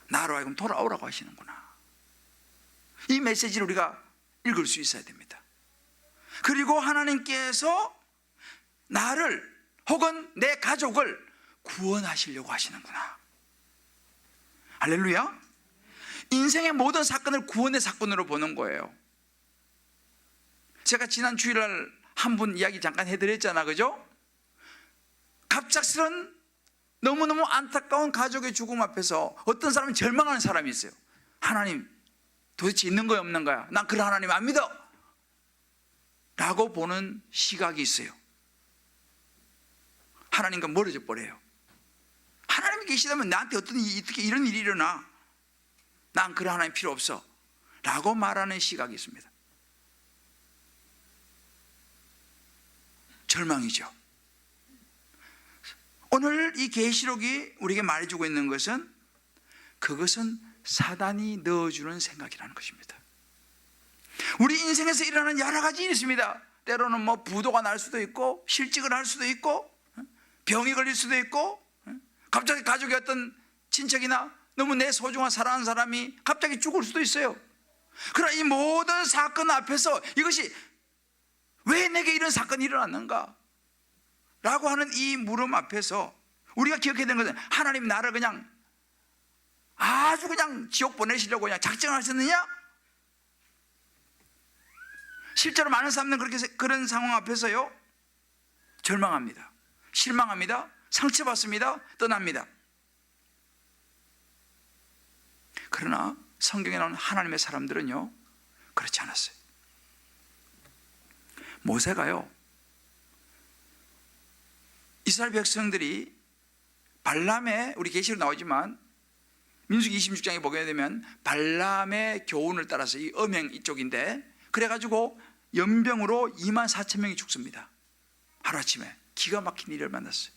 나로 하여금 돌아오라고 하시는구나. 이 메시지를 우리가 읽을 수 있어야 됩니다. 그리고 하나님께서 나를 혹은 내 가족을 구원하시려고 하시는구나, 할렐루야. 인생의 모든 사건을 구원의 사건으로 보는 거예요. 제가 지난 주일날 한 분 이야기 잠깐 해드렸잖아, 그죠? 갑작스런 너무너무 안타까운 가족의 죽음 앞에서 어떤 사람은 절망하는 사람이 있어요. 하나님 도대체 있는 거야 없는 거야, 난 그런 하나님 안 믿어 라고 보는 시각이 있어요. 하나님과 멀어져 버려요. 하나님이 계시다면 나한테 어떻게 이런 일이 일어나, 난 그런 하나님 필요 없어 라고 말하는 시각이 있습니다. 절망이죠. 오늘 이 계시록이 우리에게 말해주고 있는 것은, 그것은 사단이 넣어주는 생각이라는 것입니다. 우리 인생에서 일어나는 여러 가지 일이 있습니다. 때로는 뭐 부도가 날 수도 있고, 실직을 할 수도 있고, 병이 걸릴 수도 있고, 갑자기 가족의 어떤 친척이나 너무 내 소중한 사랑하는 사람이 갑자기 죽을 수도 있어요. 그러나 이 모든 사건 앞에서 이것이 왜 내게 이런 사건이 일어났는가 라고 하는 이 물음 앞에서 우리가 기억해야 되는 것은, 하나님 나를 그냥 아주 그냥 지옥 보내시려고 그냥 작정하셨느냐? 실제로 많은 사람들은 그런 상황 앞에서요 절망합니다, 실망합니다, 상처받습니다, 떠납니다. 그러나 성경에 나오는 하나님의 사람들은요 그렇지 않았어요. 모세가요, 이스라엘 백성들이 발람의, 우리 계시록 나오지만 민수기 26장에 보게 되면 발람의 교훈을 따라서, 이 음행 이쪽인데, 그래가지고 연병으로 24,000명이 죽습니다. 하루아침에 기가 막힌 일을 만났어요.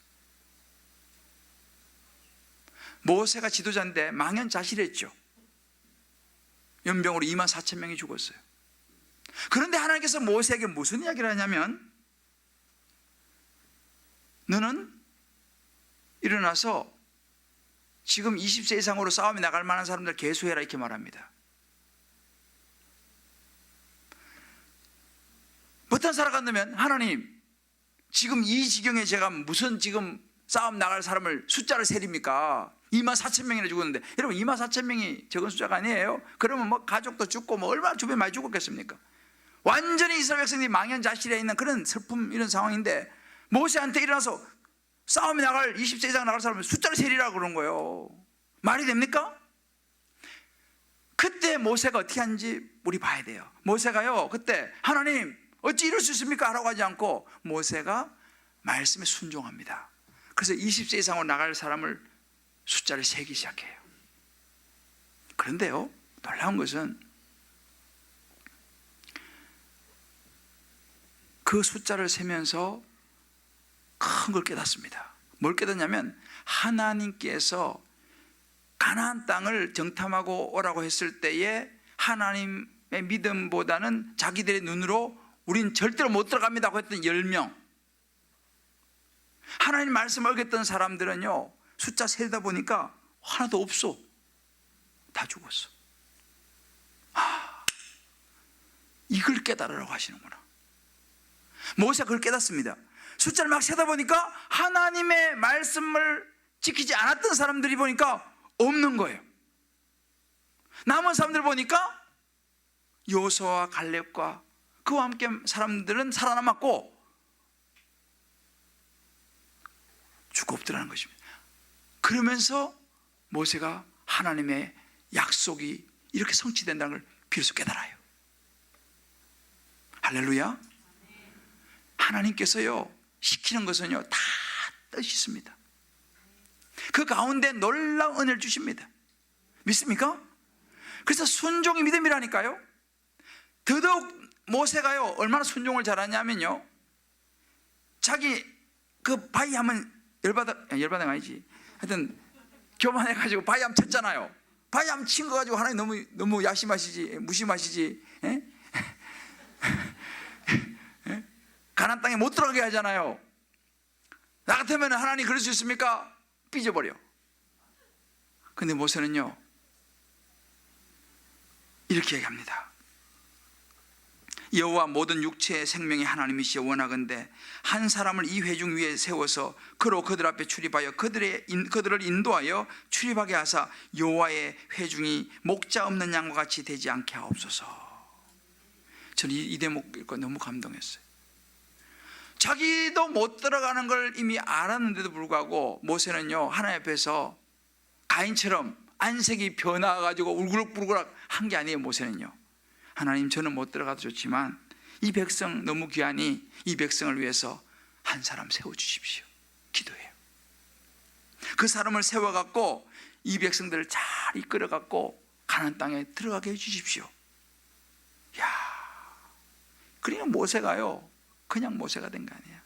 모세가 지도자인데 망연자실했죠. 연병으로 24,000명이 죽었어요. 그런데 하나님께서 모세에게 무슨 이야기를 하냐면, 너는 일어나서 지금 20세 이상으로 싸움에 나갈 만한 사람들 계수해라, 이렇게 말합니다. 어떤 살아간다면, 하나님 지금 이 지경에 제가 무슨 지금 싸움 나갈 사람을 숫자를 세립니까? 24,000명이나 죽었는데, 여러분 24,000명이 적은 숫자가 아니에요. 그러면 뭐 가족도 죽고 뭐 얼마나 주변에 많이 죽었겠습니까? 완전히 이스라엘 백성들이 망연자실해 있는 그런 슬픔, 이런 상황인데 모세한테 일어나서 싸움에 나갈 20세 이상 나갈 사람을 숫자를 세리라고 그런 거예요. 말이 됩니까? 그때 모세가 어떻게 하는지 우리 봐야 돼요. 모세가요 그때 하나님 어찌 이럴 수 있습니까? 라고 하지 않고 모세가 말씀에 순종합니다. 그래서 20세 이상으로 나갈 사람을 숫자를 세기 시작해요. 그런데요 놀라운 것은 그 숫자를 세면서 큰 걸 깨닫습니다. 뭘 깨닫냐면, 하나님께서 가나안 땅을 정탐하고 오라고 했을 때에 하나님의 믿음보다는 자기들의 눈으로 우린 절대로 못 들어갑니다고 했던 10명, 하나님 말씀을 어겼던 사람들은요 숫자 세다 보니까 하나도 없어. 다 죽었어. 이걸 깨달으라고 하시는구나. 모세가 그걸 깨닫습니다. 숫자를 막 세다 보니까 하나님의 말씀을 지키지 않았던 사람들이 보니까 없는 거예요. 남은 사람들 보니까 여호수아와 갈렙과 그와 함께 사람들은 살아남았고 죽고 없더라는 것입니다. 그러면서 모세가 하나님의 약속이 이렇게 성취된다는 걸 비로소 깨달아요. 할렐루야. 하나님께서요 시키는 것은요 다 뜻이 있습니다. 그 가운데 놀라운 은혜를 주십니다. 믿습니까? 그래서 순종이 믿음이라니까요. 더더욱 모세가요 얼마나 순종을 잘하냐면요, 자기 그 바위함은 열받은 아니지, 하여튼 교만해가지고 바위함 쳤잖아요. 바위함 친 거 가지고 하나님 너무 야심하시지, 무심하시지, 에? 가나안 땅에 못 들어가게 하잖아요. 나 같으면 하나님 그럴 수 있습니까? 삐져버려. 근데 모세는요 이렇게 얘기합니다. 여호와 모든 육체의 생명이 하나님이시여 원하건대 한 사람을 이 회중 위에 세워서 그로 그들 앞에 출입하여 그들을 인도하여 출입하게 하사 여호와의 회중이 목자 없는 양과 같이 되지 않게 하옵소서. 저는 이 대목 읽고 너무 감동했어요. 자기도 못 들어가는 걸 이미 알았는데도 불구하고 모세는요 하나님 앞에서 가인처럼 안색이 변화가지고 울그락불그락 한 게 아니에요. 모세는요, 하나님 저는 못 들어가도 좋지만 이 백성 너무 귀하니 이 백성을 위해서 한 사람 세워주십시오. 기도해요. 그 사람을 세워갖고 이 백성들을 잘 이끌어갖고 가나안 땅에 들어가게 해주십시오. 야, 그러니까 모세가요 그냥 모세가 된 거 아니에요.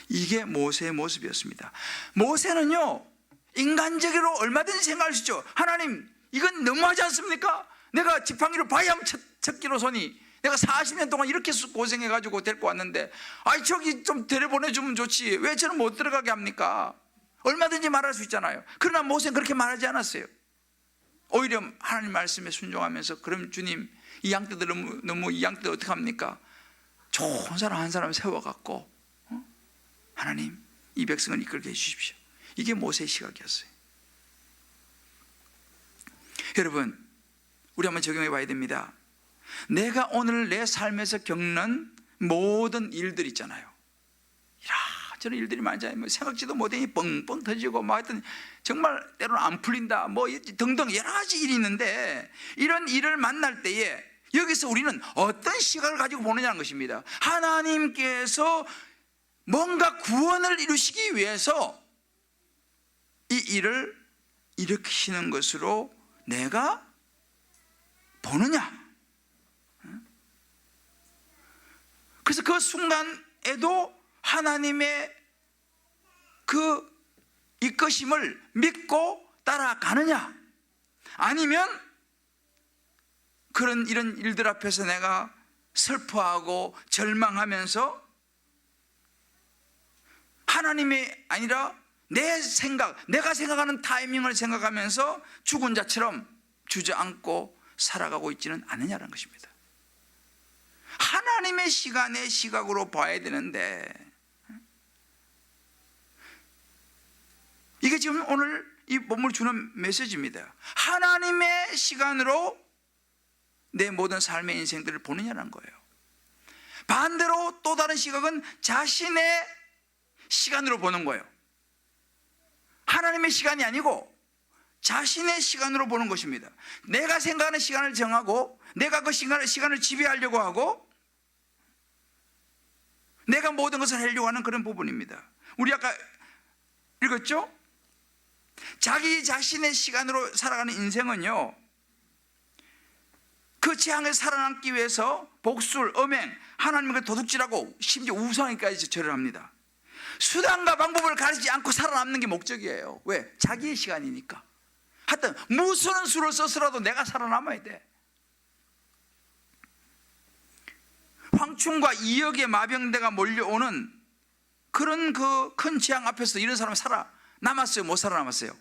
이게 모세의 모습이었습니다. 모세는요 인간적으로 얼마든지 생각할 수 있죠. 하나님 이건 너무하지 않습니까? 내가 지팡이로 바위함 쳤기로서니 내가 40년 동안 이렇게 고생해가지고 데리고 왔는데 아이 저기 좀 데려보내주면 좋지 왜 저는 못 들어가게 합니까? 얼마든지 말할 수 있잖아요. 그러나 모세는 그렇게 말하지 않았어요. 오히려 하나님 말씀에 순종하면서 그럼 주님 이 양떼들 너무 이 양떼들 어떻게 합니까? 좋은 사람 한 사람 세워갖고 하나님 이 백성을 이끌게 해주십시오. 이게 모세의 시각이었어요. 여러분 우리 한번 적용해 봐야 됩니다. 내가 오늘 내 삶에서 겪는 모든 일들 있잖아요. 이런저런 일들이 많잖아요. 뭐 생각지도 못해 뻥뻥 터지고 뭐 하여튼 정말 때로는 안 풀린다 뭐 등등 여러 가지 일이 있는데 이런 일을 만날 때에 여기서 우리는 어떤 시각을 가지고 보느냐는 것입니다. 하나님께서 뭔가 구원을 이루시기 위해서 이 일을 일으키시는 것으로 내가 보느냐. 그래서 그 순간에도 하나님의 그 이끄심을 믿고 따라가느냐, 아니면 이런 일들 앞에서 내가 슬퍼하고 절망하면서 하나님이 아니라 내 생각, 내가 생각하는 타이밍을 생각하면서 죽은 자처럼 주저앉고 살아가고 있지는 않느냐는 것입니다. 하나님의 시간의 시각으로 봐야 되는데 이게 지금 오늘 이 본문을 주는 메시지입니다. 하나님의 시간으로 내 모든 삶의 인생들을 보느냐는 거예요. 반대로 또 다른 시각은 자신의 시간으로 보는 거예요. 하나님의 시간이 아니고 자신의 시간으로 보는 것입니다. 내가 생각하는 시간을 정하고 내가 그 시간을 지배하려고 하고 내가 모든 것을 하려고 하는 그런 부분입니다. 우리 아까 읽었죠? 자기 자신의 시간으로 살아가는 인생은요, 그 재앙에서 살아남기 위해서 복술, 음행, 하나님과 도둑질하고 심지어 우상에까지 절을 합니다. 수단과 방법을 가리지 않고 살아남는 게 목적이에요. 왜? 자기의 시간이니까. 하여튼 무슨 수를 써서라도 내가 살아남아야 돼. 황충과 이역의 마병대가 몰려오는 그런 그 큰 재앙 앞에서 이런 사람은 살아남았어요? 못 살아남았어요?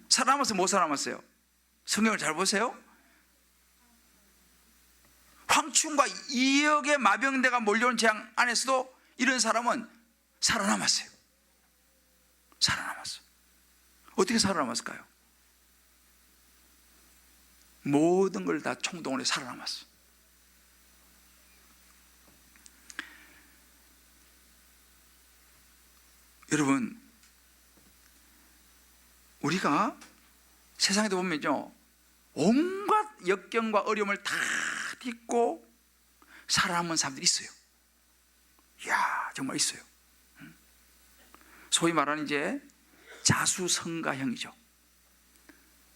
살아남았어요? 못 살아남았어요? 성경을 잘 보세요. 황충과 이역의 마병대가 몰려온 재앙 안에서도 이런 사람은 살아남았어요. 살아남았어요. 어떻게 살아남았을까요? 모든 걸 다 총동원해 살아남았어. 여러분, 우리가 세상에도 보면요, 온갖 역경과 어려움을 다 딛고 살아남은 사람들이 있어요. 이야, 정말 있어요. 소위 말하는 이제 자수성가형이죠.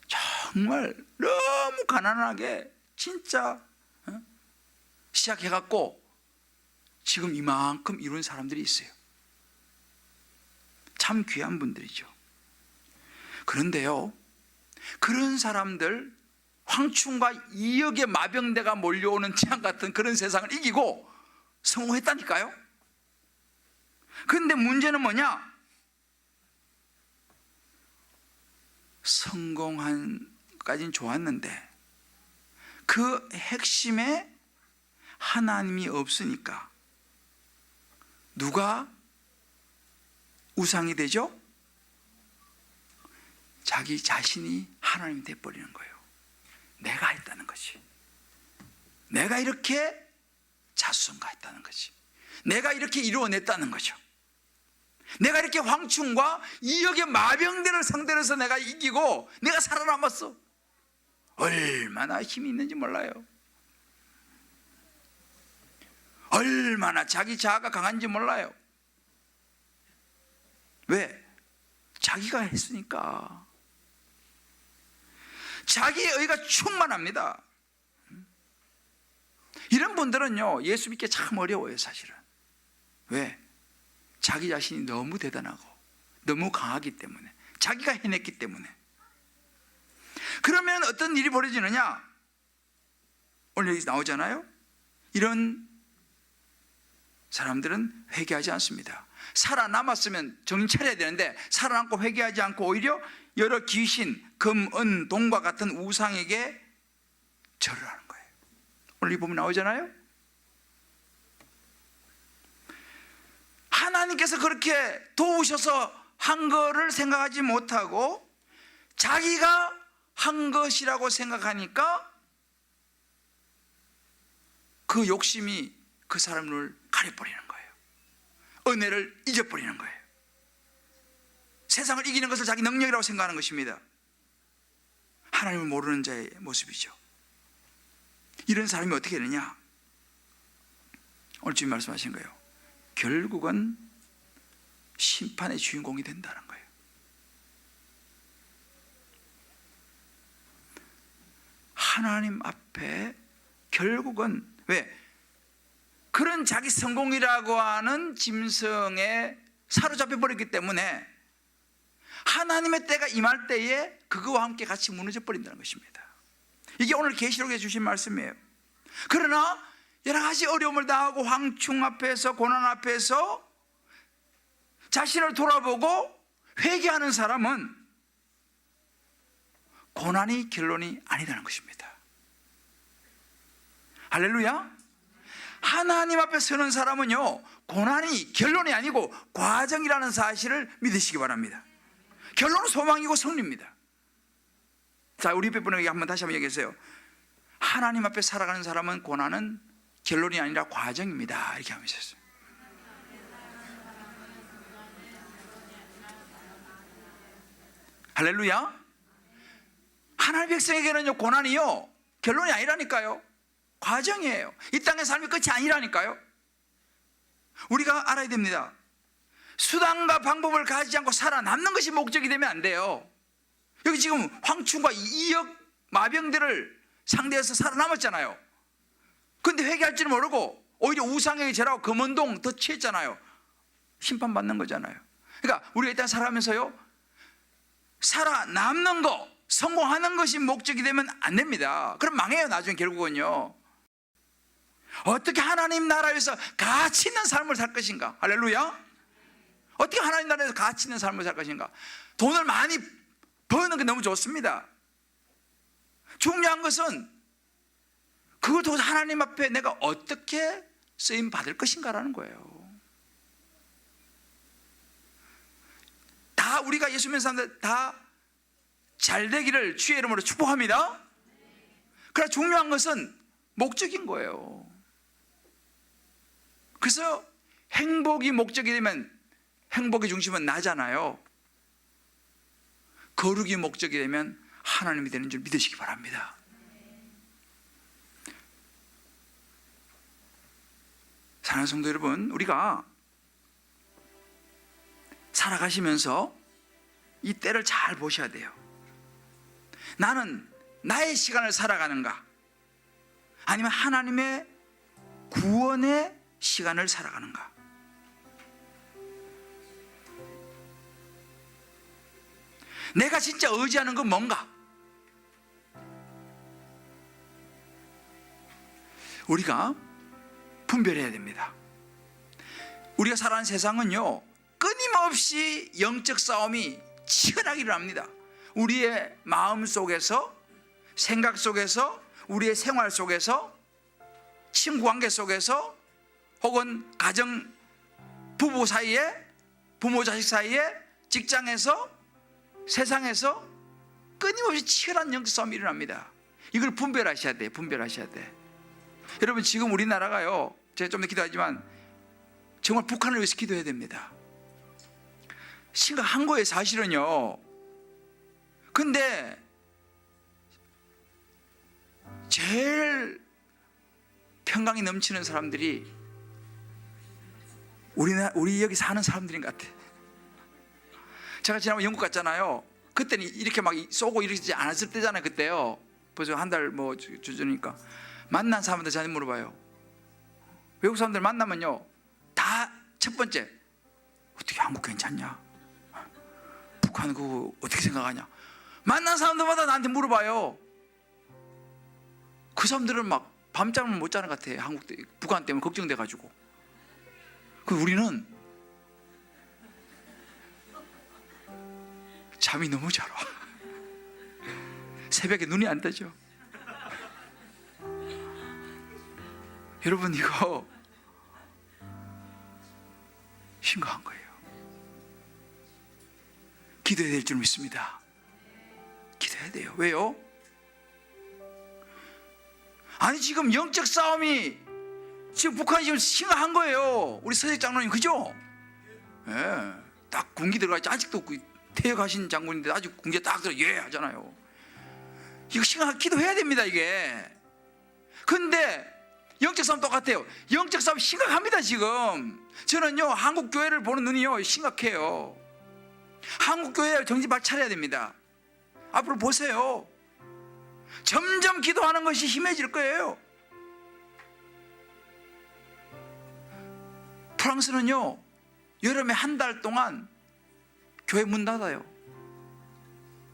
정말 너무 가난하게 진짜 시작해갖고 지금 이만큼 이룬 사람들이 있어요. 참 귀한 분들이죠. 그런데요, 그런 사람들, 황충과 이역의 마병대가 몰려오는 재앙 같은 그런 세상을 이기고 성공했다니까요. 그런데 문제는 뭐냐? 성공한까지는 좋았는데 그 핵심에 하나님이 없으니까 누가 우상이 되죠? 자기 자신이 하나님이 돼버리는 거예요. 내가 했다는 거지. 내가 이렇게 자수성가했다는 거지. 내가 이렇게 이루어냈다는 거죠. 내가 이렇게 황충과 이역의 마병대를 상대로 해서 내가 이기고 내가 살아남았어. 얼마나 힘이 있는지 몰라요. 얼마나 자기 자아가 강한지 몰라요. 왜? 자기가 했으니까. 자기의 의가 충만합니다. 이런 분들은요, 예수 믿기 참 어려워요, 사실은. 왜? 자기 자신이 너무 대단하고 너무 강하기 때문에, 자기가 해냈기 때문에. 그러면 어떤 일이 벌어지느냐? 오늘 여기 나오잖아요. 이런 사람들은 회개하지 않습니다. 살아남았으면 정신 차려야 되는데 살아남고 회개하지 않고 오히려 여러 귀신, 금, 은, 동과 같은 우상에게 절을 하는 거예요. 오늘 이 부분 나오잖아요. 하나님께서 그렇게 도우셔서 한 거를 생각하지 못하고 자기가 한 것이라고 생각하니까 그 욕심이 그 사람을 가려버리는 거예요. 은혜를 잊어버리는 거예요. 세상을 이기는 것을 자기 능력이라고 생각하는 것입니다. 하나님을 모르는 자의 모습이죠. 이런 사람이 어떻게 되느냐? 오늘 주님 말씀하신 거예요. 결국은 심판의 주인공이 된다는 거예요. 하나님 앞에 결국은, 왜? 그런 자기 성공이라고 하는 짐승에 사로잡혀 버렸기 때문에 하나님의 때가 임할 때에 그거와 함께 같이 무너져 버린다는 것입니다. 이게 오늘 계시록에 주신 말씀이에요. 그러나 여러 가지 어려움을 당하고 황충 앞에서, 고난 앞에서 자신을 돌아보고 회개하는 사람은 고난이 결론이 아니라는 것입니다. 할렐루야. 하나님 앞에 서는 사람은요, 고난이 결론이 아니고 과정이라는 사실을 믿으시기 바랍니다. 결론은 소망이고 승리입니다. 자, 우리 옆에 분에게 한번 다시 한번 얘기해주세요. 하나님 앞에 살아가는 사람은 고난은 결론이 아니라 과정입니다. 이렇게 하면 있었어요. 할렐루야. 하나님 백성에게는요, 고난이요 결론이 아니라니까요. 과정이에요. 이 땅의 삶이 끝이 아니라니까요. 우리가 알아야 됩니다. 수단과 방법을 가지지 않고 살아남는 것이 목적이 되면 안 돼요. 여기 지금 황충과 이역 마병들을 상대해서 살아남았잖아요. 그런데 회개할 줄 모르고 오히려 우상에게 절하고 금은동 더 취했잖아요. 심판받는 거잖아요. 그러니까 우리가 일단 살아가면서요, 살아남는 거, 성공하는 것이 목적이 되면 안 됩니다. 그럼 망해요, 나중에 결국은요. 어떻게 하나님 나라에서 가치 있는 삶을 살 것인가? 할렐루야. 어떻게 하나님 나라에서 가치 있는 삶을 살 것인가? 돈을 많이 버는 게 너무 좋습니다. 중요한 것은 그걸 통해서 하나님 앞에 내가 어떻게 쓰임 받을 것인가라는 거예요. 다 우리가 예수 믿는 사람들 다 잘 되기를 주의 이름으로 축복합니다. 그러나 중요한 것은 목적인 거예요. 그래서 행복이 목적이 되면 행복의 중심은 나잖아요. 거룩이 목적이 되면 하나님이 되는 줄 믿으시기 바랍니다. 사랑하는 성도 여러분, 우리가 살아가시면서 이 때를 잘 보셔야 돼요. 나는 나의 시간을 살아가는가? 아니면 하나님의 구원의 시간을 살아가는가? 내가 진짜 의지하는 건 뭔가? 우리가 분별해야 됩니다. 우리가 살아가는 세상은요, 끊임없이 영적 싸움이 치열하게 일어납니다. 우리의 마음 속에서, 생각 속에서, 우리의 생활 속에서, 친구 관계 속에서, 혹은 가정 부부 사이에, 부모 자식 사이에, 직장에서, 세상에서 끊임없이 치열한 영적 싸움이 일어납니다. 이걸 분별하셔야 돼요. 분별하셔야 돼. 여러분, 지금 우리나라가요, 제가 좀 더 기도하지만 정말 북한을 위해서 기도해야 됩니다. 심각한 거예요, 사실은요. 근데 제일 평강이 넘치는 사람들이 우리 여기 사는 사람들인 것 같아. 제가 지난번에 영국 갔잖아요. 그때는 이렇게 막 쏘고 이러지 않았을 때잖아요. 그때요. 벌써 한 달 뭐 주저니까 만난 사람한테 저한테 물어봐요. 외국 사람들 만나면요, 다 첫 번째, 어떻게 한국 괜찮냐? 북한 그거 어떻게 생각하냐? 만난 사람들마다 나한테 물어봐요. 그 사람들은 막 밤잠을 못 자는 것 같아. 북한 때문에 걱정돼 가지고. 그 우리는 잠이 너무 잘 와. 새벽에 눈이 안 뜨죠. 여러분, 이거 심각한 거예요. 기도해야 될 줄 믿습니다. 기도해야 돼요. 왜요? 아니, 지금 영적 싸움이 지금 북한이 지금 심각한 거예요. 우리 서재 장로님, 그죠? 예, 딱 군기 들어가 있지. 아직도 퇴역하신 장군인데 아직 군기에 딱 들어 예 하잖아요. 이거 심각하게 기도해야 됩니다, 이게. 근데 영적 싸움 똑같아요. 영적 싸움 심각합니다, 지금. 저는요, 한국 교회를 보는 눈이요, 심각해요. 한국 교회 정신 바짝 차려야 됩니다. 앞으로 보세요. 점점 기도하는 것이 심해질 거예요. 프랑스는요, 여름에 한 달 동안 교회 문 닫아요.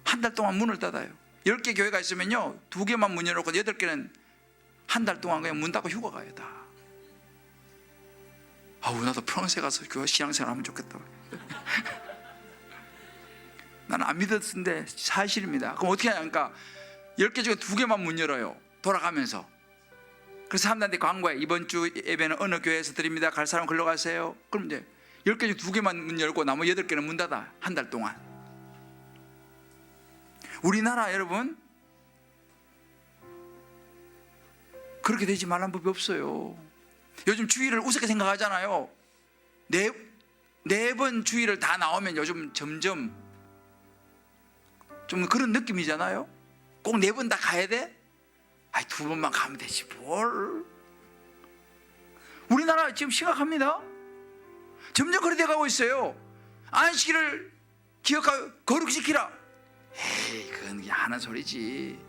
한 달 동안 문을 닫아요. 10개 교회가 있으면요, 2개만 문 열어놓고 8개는 한 달 동안 그냥 문 닫고 휴가 가요, 다. 아우, 나도 프랑스에 가서 교회 신앙생활 하면 좋겠다. 나는 안 믿었는데 사실입니다. 그럼 어떻게 하냐니까 10개 중에 2개만 문 열어요, 돌아가면서. 그래서 사람들한테 광고해. 이번 주 예배는 어느 교회에서 드립니다. 갈 사람 글로 가세요. 그럼 이제 10개 중 2개만 문 열고 나머지 8개는 문 닫아, 한 달 동안. 우리나라 여러분, 그렇게 되지 말라는 법이 없어요. 요즘 주일을 우습게 생각하잖아요. 네 번 주일을 다 나오면 요즘 점점 좀 그런 느낌이잖아요. 꼭 4번 다 가야 돼? 아이, 2번만 가면 되지 뭘. 우리나라 지금 심각합니다. 점점 그렇게 돼가고 있어요. 안식일을 기억하고 거룩시키라. 에이, 그건 그냥 하는 소리지.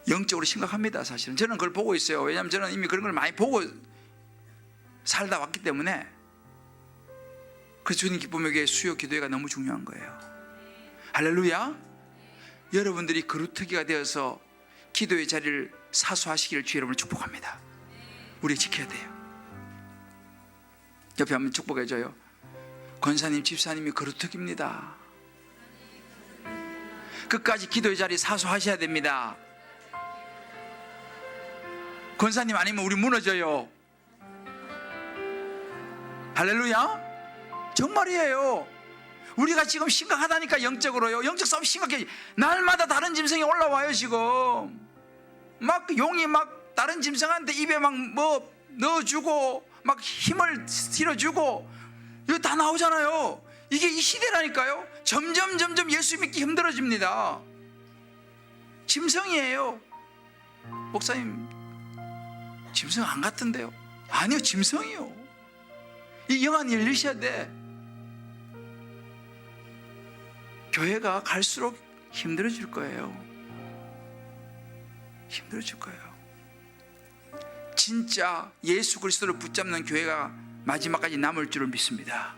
영적으로 심각합니다, 사실은. 저는 그걸 보고 있어요. 왜냐하면 저는 이미 그런 걸 많이 보고 살다 왔기 때문에. 그래서 주님 기쁨의 교회 수요 기도회가 너무 중요한 거예요. 할렐루야. 여러분들이 그루터기가 되어서 기도의 자리를 사수하시기를 주 여러분을 축복합니다. 우리 지켜야 돼요. 옆에 한번 축복해줘요. 권사님, 집사님이 그루터기입니다. 끝까지 기도의 자리 사수하셔야 됩니다. 권사님 아니면 우리 무너져요. 할렐루야. 정말이에요. 우리가 지금 심각하다니까. 영적으로요. 영적 싸움 심각해. 날마다 다른 짐승이 올라와요. 지금 막 용이 막 다른 짐승한테 입에 막 뭐 넣어주고 막 힘을 실어주고 이거 다 나오잖아요. 이게 이 시대라니까요. 점점 예수 믿기 힘들어집니다. 짐승이에요. 목사님, 짐승 안 같은데요? 아니요, 짐승이요. 이 영안 열리셔야 돼. 교회가 갈수록 힘들어질 거예요. 힘들어질 거예요. 진짜 예수 그리스도를 붙잡는 교회가 마지막까지 남을 줄을 믿습니다.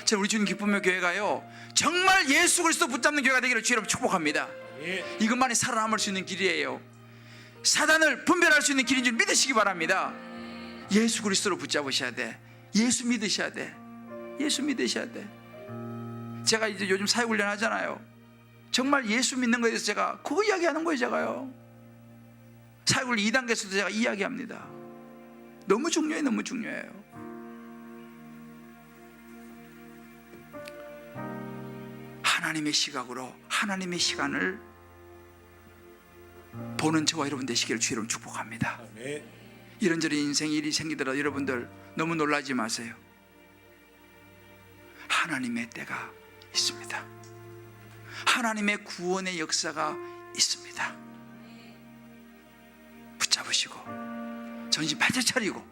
저는 우리 주님 기쁨의 교회가요, 정말 예수 그리스도 붙잡는 교회가 되기를 주님 축복합니다. 이것만이 살아남을 수 있는 길이에요. 사단을 분별할 수 있는 길인 줄 믿으시기 바랍니다. 예수 그리스도를 붙잡으셔야 돼. 예수 믿으셔야 돼. 예수 믿으셔야 돼. 제가 이제 요즘 사역훈련 하잖아요. 정말 예수 믿는 거에 대해서 제가 그거 이야기하는 거예요. 제가요, 사역훈련 2단계에서도 제가 이야기합니다. 너무 중요해요. 너무 중요해요. 하나님의 시각으로 하나님의 시간을 보는 저와 여러분 되시기를 주의로 축복합니다. 이런저런 인생 일이 생기더라도 여러분들 너무 놀라지 마세요. 하나님의 때가 있습니다. 하나님의 구원의 역사가 있습니다. 붙잡으시고 정신 바짝 차리고,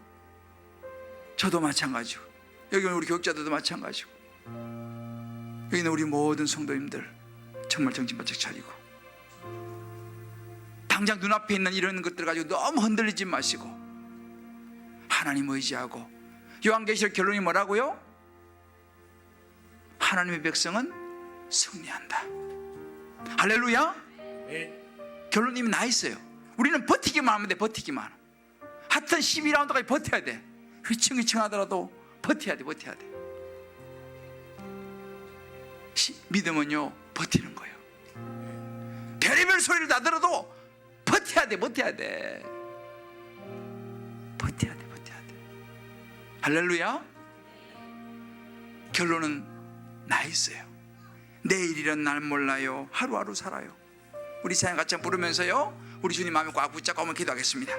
저도 마찬가지고 여기 우리 교육자들도 마찬가지고 여기 있는 우리 모든 성도님들 정말 정신 바짝 차리고, 당장 눈앞에 있는 이런 것들 가지고 너무 흔들리지 마시고 하나님 의지하고. 요한계시록 결론이 뭐라고요? 하나님의 백성은 승리한다. 할렐루야. 결론 이미 나 있어요. 우리는 버티기만 하면 돼. 버티기만. 하여튼 12라운드까지 버텨야 돼. 휘청휘청 하더라도 버텨야 돼. 버텨야 돼. 믿음은요, 버티는 거예요. 별의별 소리를 다 들어도 버텨야 돼. 버텨야 돼. 버텨야 돼. 버텨야 돼. 할렐루야. 결론은 나 있어요. 내일이란 날 몰라요. 하루하루 살아요. 우리 사연 같이 부르면서요, 우리 주님 마음에 꽉 붙잡고 한번 기도하겠습니다.